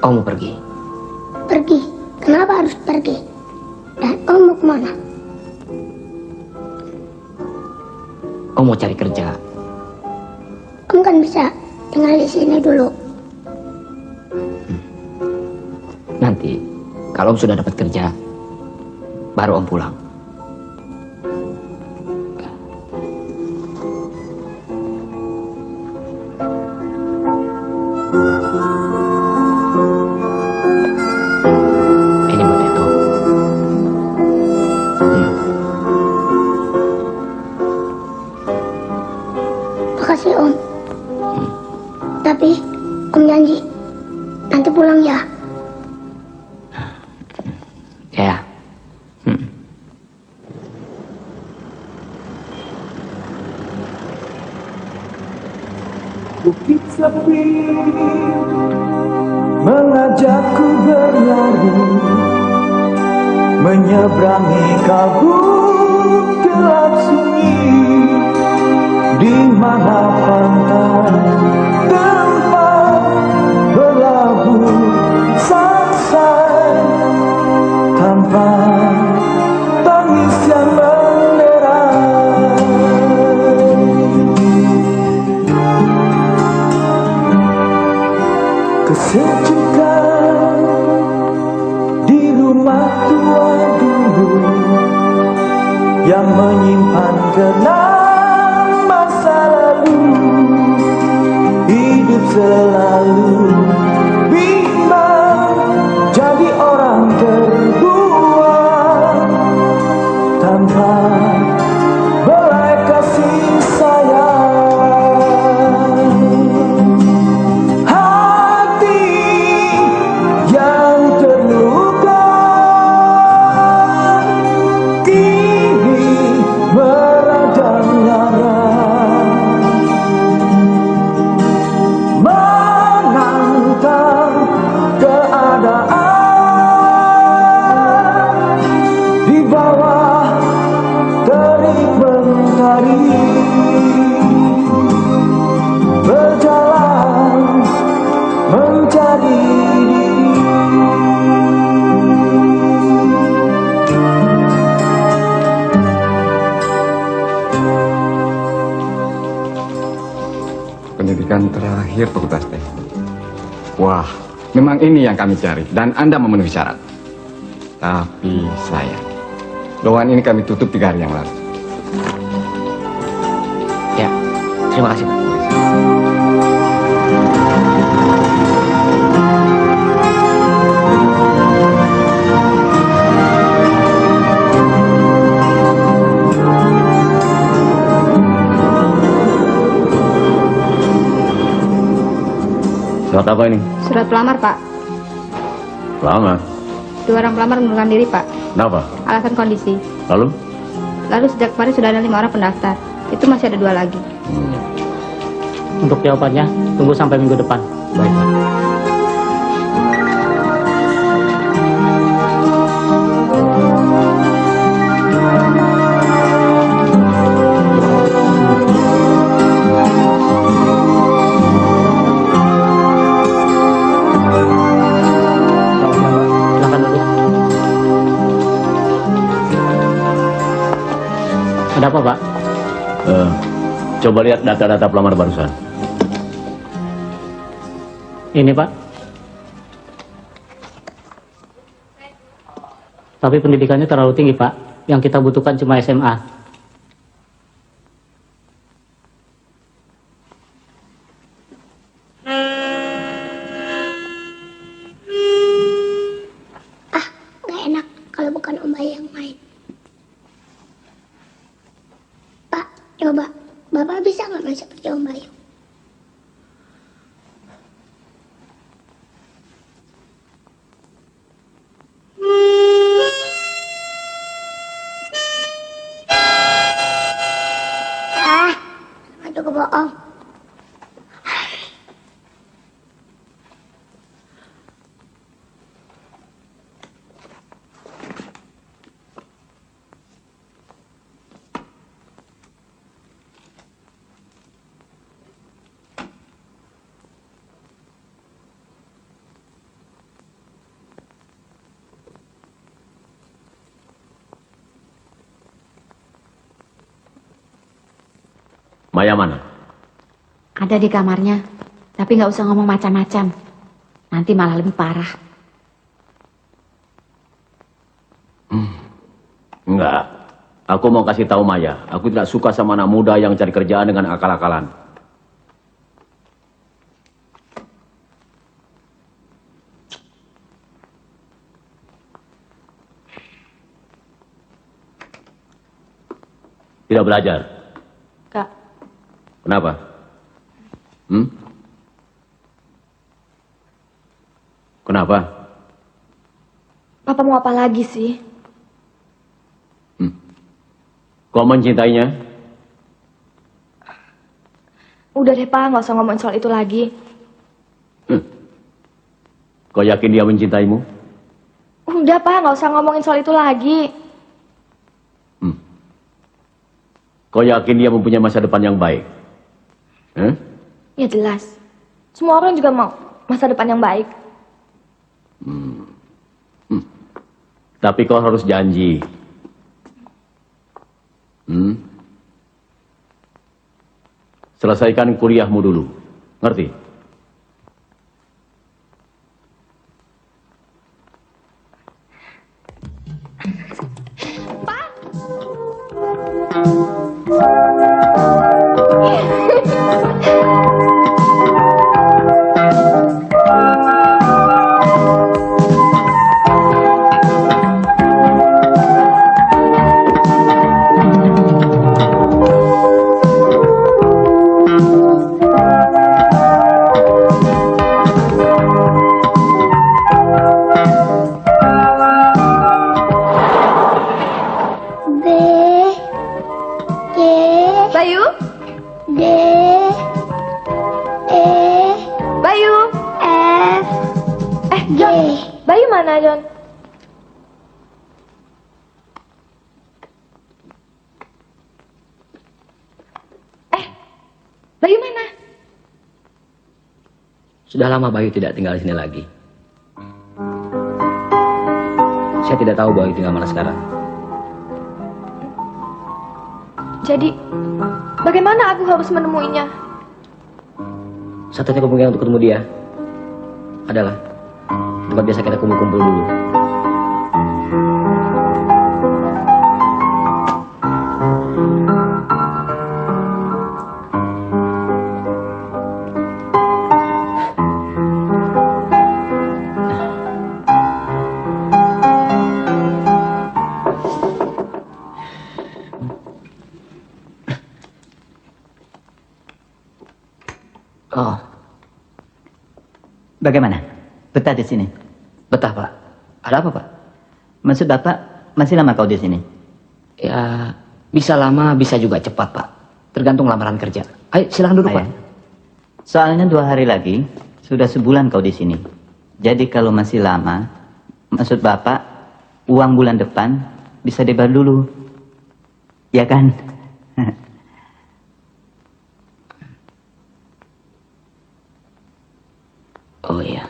Om mau pergi. Pergi? Kenapa harus pergi? Dan Om mau kemana? Om mau cari kerja. Om kan bisa tinggal di sini dulu. Nanti, kalau Om sudah dapat kerja, baru Om pulang. Ini buat itu. Makasih, Om. Tapi Om janji nanti pulang ya. Ya. Bukit sepi mengajakku berlari, menyeberangi kabut gelap sunyi, di mana pantai tempat berlabuh samsai tanpa tangis yang menderai. Kesejukan di rumah tua dulu yang menyimpan kenang masa lalu, hidup selalu bimbang jadi orang kedua tanpa belai kasih sayang. Hati yang terluka kini meradang lara, menang memang ini yang kami cari dan Anda memenuhi syarat. Tapi sayang, lowongan ini kami tutup 3 hari yang lalu. Ya, terima kasih Pak. Surat apa ini? Surat pelamar, Pak. Lama. 2 orang pelamar mengundurkan diri, Pak. Kenapa? Alasan kondisi. Lalu? Lalu sejak kemarin sudah ada 5 orang pendaftar. Itu masih ada 2 lagi. Untuk jawabannya, tunggu sampai minggu depan. Baik Pak. Silakan duduk. Ada apa, Pak? Coba lihat data-data pelamar barusan. Ini, Pak. Tapi pendidikannya terlalu tinggi, Pak. Yang kita butuhkan cuma SMA. Gak enak kalau bukan Om Bayu yang main. Pak, coba. Bapak bisa nggak main seperti Om Bayu? Aduh, kebohong. Maya mana? Ada di kamarnya, tapi nggak usah ngomong macam-macam. Nanti malah lebih parah. Enggak. Aku mau kasih tahu Maya, aku tidak suka sama anak muda yang cari kerjaan dengan akal-akalan. Tidak belajar. Kak, Kenapa? Kenapa? Papa mau apa lagi sih? Kau mencintainya? Udah deh, Pak, nggak usah ngomongin soal itu lagi. Kau yakin dia mencintaimu? Udah, Pak, nggak usah ngomongin soal itu lagi. Kau yakin dia mempunyai masa depan yang baik? Ya jelas. Semua orang juga mau masa depan yang baik. Tapi kau harus janji. Selesaikan kuliahmu dulu. Ngerti? Bayu? D, E, Bayu? F, John. Bayu mana, John? Bayu mana? Sudah lama Bayu tidak tinggal di sini lagi. Saya tidak tahu Bayu tinggal mana sekarang. Jadi, bagaimana aku harus menemuinya? Satunya kemungkinan untuk ketemu dia adalah tempat biasa kita kumpul-kumpul dulu. Oh, bagaimana? Betah di sini? Betah, Pak. Ada apa, Pak? Maksud Bapak, masih lama kau di sini? Ya, bisa lama, bisa juga cepat, Pak. Tergantung lamaran kerja. Ayo, silahkan duduk, Pak. Soalnya 2 hari lagi, sudah sebulan kau di sini. Jadi kalau masih lama, maksud Bapak, uang bulan depan bisa dibayar dulu. Ya kan? Oh iya,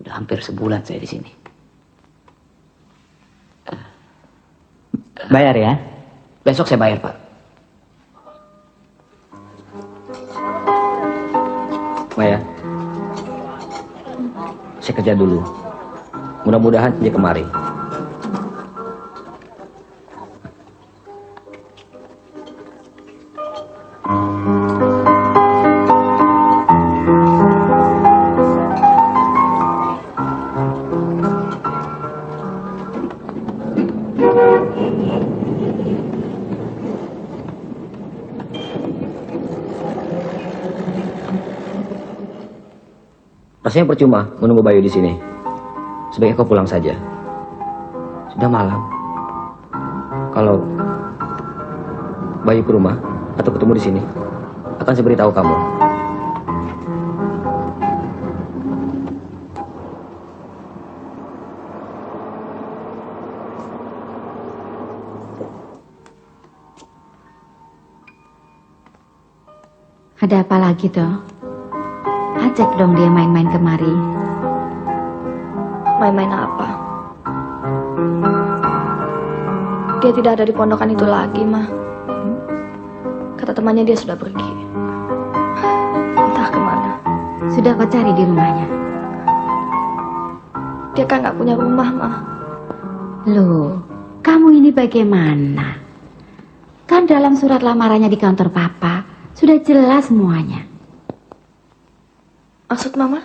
sudah hampir sebulan saya di sini. Bayar ya? Besok saya bayar, Pak. Maya, saya kerja dulu. Mudah-mudahan dia kemari. Rasanya percuma menunggu Bayu di sini. Sebaiknya kau pulang saja. Sudah malam. Kalau Bayu ke rumah atau ketemu di sini, akan saya beritahu kamu. Ada apa lagi toh? Ajak dong dia main-main kemari. Main-main apa? Dia tidak ada di pondokan itu lagi, Ma. Kata temannya dia sudah pergi. Entah kemana. Sudah kau cari di rumahnya? Dia kan nggak punya rumah, Ma. Loh, kamu ini bagaimana? Kan dalam surat lamarannya di kantor Papa sudah jelas semuanya. Maksud Mama?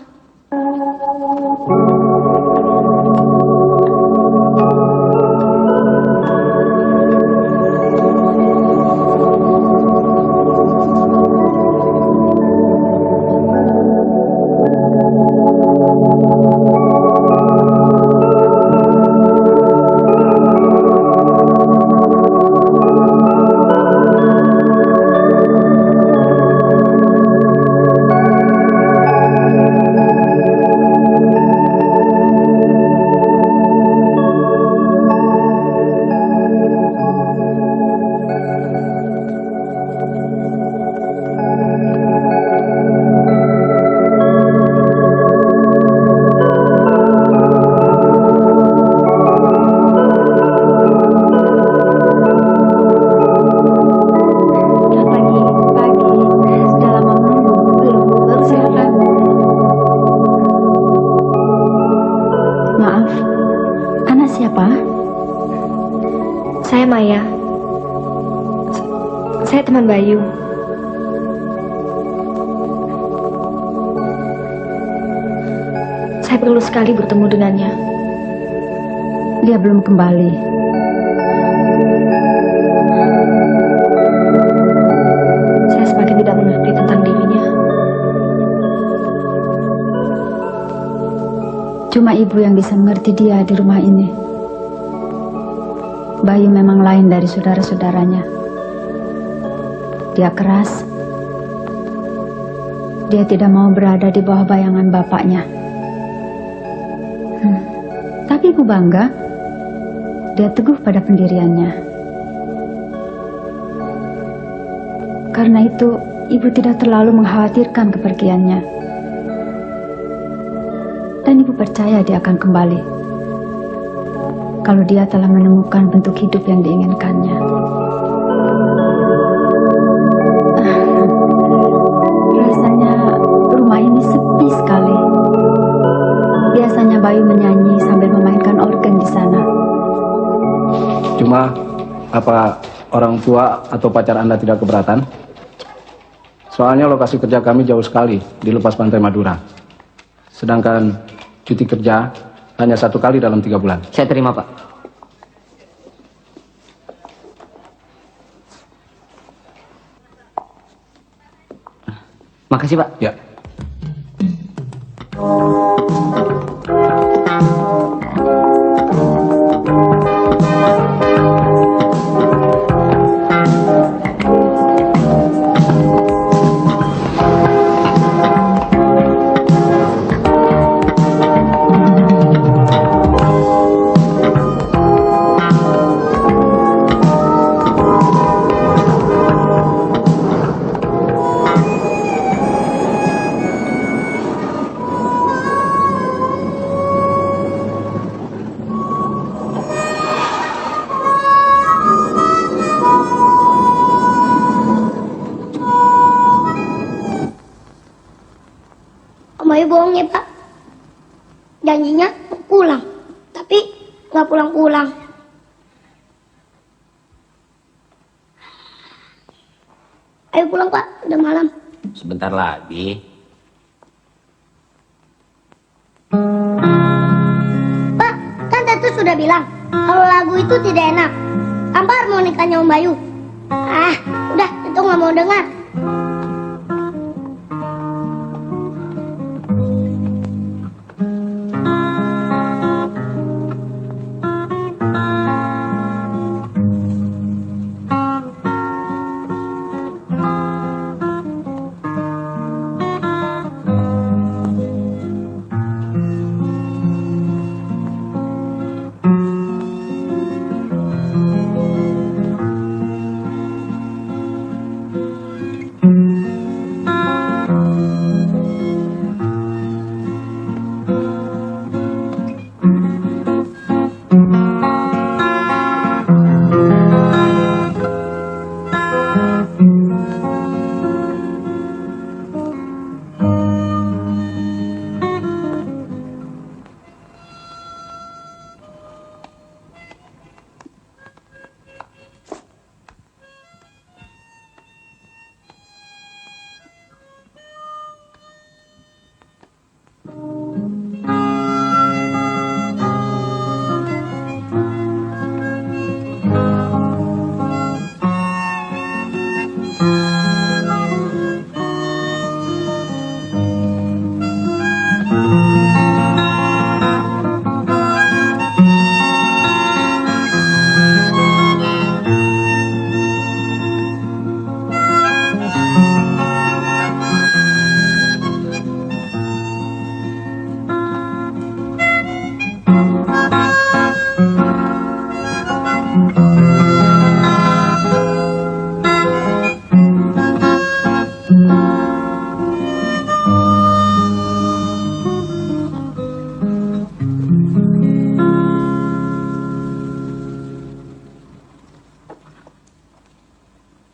Saya Maya. Saya teman Bayu. Saya perlu sekali bertemu dengannya. Dia belum kembali. Saya semakin tidak mengerti tentang dirinya. Cuma ibu yang bisa mengerti dia di rumah ini. Bayu memang lain dari saudara-saudaranya. Dia keras. Dia tidak mau berada di bawah bayangan bapaknya. Tapi ibu bangga. Dia teguh pada pendiriannya. Karena itu, ibu tidak terlalu mengkhawatirkan kepergiannya. Dan ibu percaya dia akan kembali. Kalau dia telah menemukan bentuk hidup yang diinginkannya. Rasanya rumah ini sepi sekali. Biasanya biasanya Bayu menyanyi sambil memainkan organ di sana. Cuma, apa orang tua atau pacar Anda tidak keberatan? Soalnya lokasi kerja kami jauh sekali di lepas pantai Madura. Sedangkan cuti kerja hanya 1 kali dalam 3 bulan. Saya terima, Pak. Makasih, Pak. Ya. Om Bayu bohong ya Pak. Janjinya mau pulang, tapi nggak pulang-pulang. Ayo pulang Pak, udah malam. Sebentar lagi. Pak, kan Tetu sudah bilang kalau lagu itu tidak enak. Tanpa harmonikanya Om Bayu. Ah, udah, Tetu nggak mau dengar.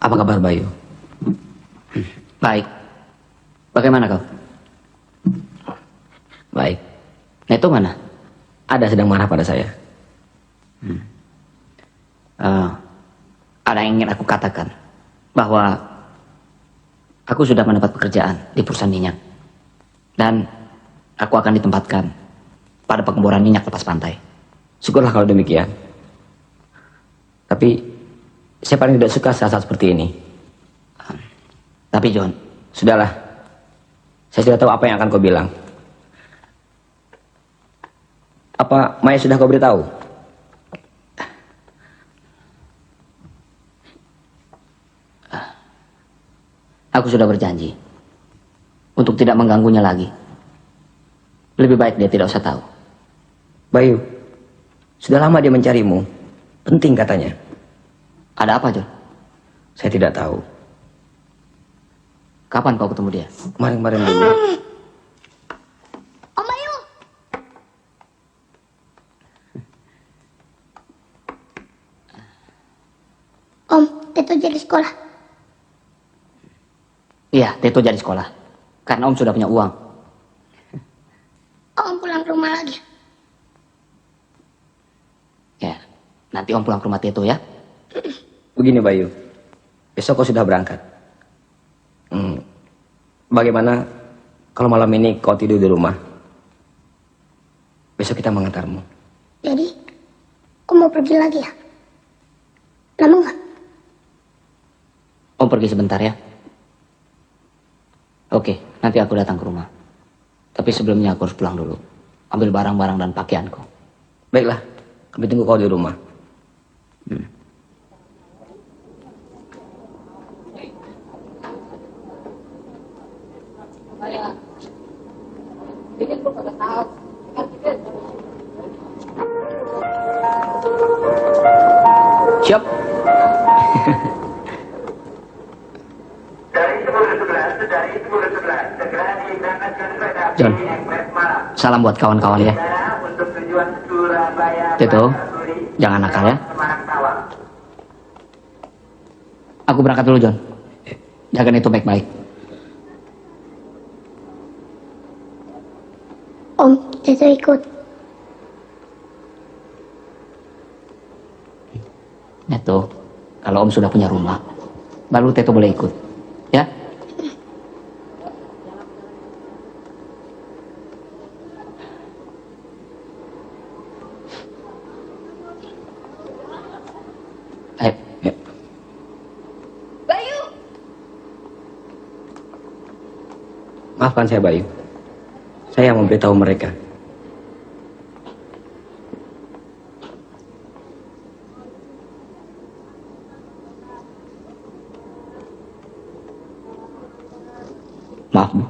Apa kabar Bayu? Baik. Bagaimana kau? Baik. Neto mana? Ada sedang marah pada saya. Ada yang ingin aku katakan. Bahwa aku sudah mendapat pekerjaan di perusahaan minyak. Dan aku akan ditempatkan pada pengeboran minyak lepas pantai. Syukurlah kalau demikian. Tapi saya paling tidak suka saat-saat seperti ini. Tapi John, sudahlah. Saya sudah tahu apa yang akan kau bilang. Apa Maya sudah kau beritahu? aku sudah berjanji untuk tidak mengganggunya lagi. Lebih baik dia tidak usah tahu. Bayu, sudah lama dia mencarimu. Penting katanya. Ada apa, John? Saya tidak tahu. Kapan kau ketemu dia? Kemarin-kemarin dulu. Om Bayu. Om, Teto jadi sekolah. Iya, Teto jadi sekolah. Karena Om sudah punya uang. Om pulang ke rumah lagi. Nanti Om pulang ke rumah Teto ya. Begini Bayu, besok kau sudah berangkat. Bagaimana kalau malam ini kau tidur di rumah? Besok kita mengantarmu. Jadi, aku mau pergi lagi ya? Lama nggak? Om pergi sebentar ya. Oke, nanti aku datang ke rumah. Tapi sebelumnya aku harus pulang dulu. Ambil barang-barang dan pakaianku. Baiklah, kami tunggu kau di rumah. Siap. John, salam buat kawan-kawan ya. Teto, jangan nakal ya. Aku berangkat dulu, John. Jagain itu baik-baik. Om, Teto ikut. Teto, kalau Om sudah punya rumah, baru Teto boleh ikut. Ya? Ayo. Ya. Bayu! Maafkan saya Bayu. Saya mau beritahu mereka. Maaf, Bu.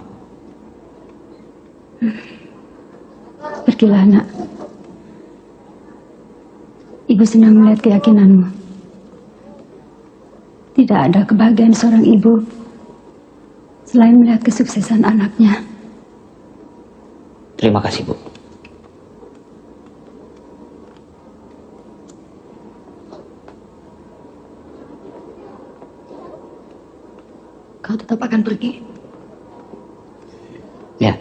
Pergilah nak. Ibu senang melihat keyakinanmu. Tidak ada kebahagiaan seorang ibu selain melihat kesuksesan anaknya. Terima kasih, Bu. Kau tetap akan pergi. Ya.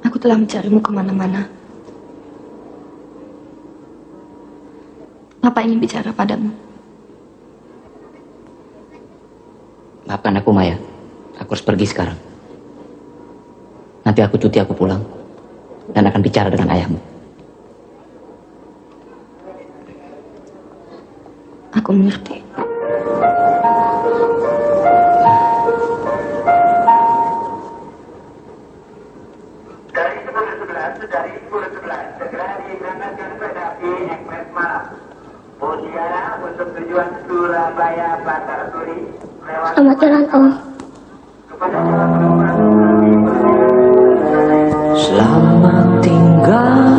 Aku telah mencarimu kemana-mana. Papa ingin bicara padamu. Maafkan aku, Maya. Aku harus pergi sekarang. Nanti aku cuti, aku pulang. Dan akan bicara dengan ayahmu. Aku mengerti. Selamat jalan, Om. Selamat tinggal.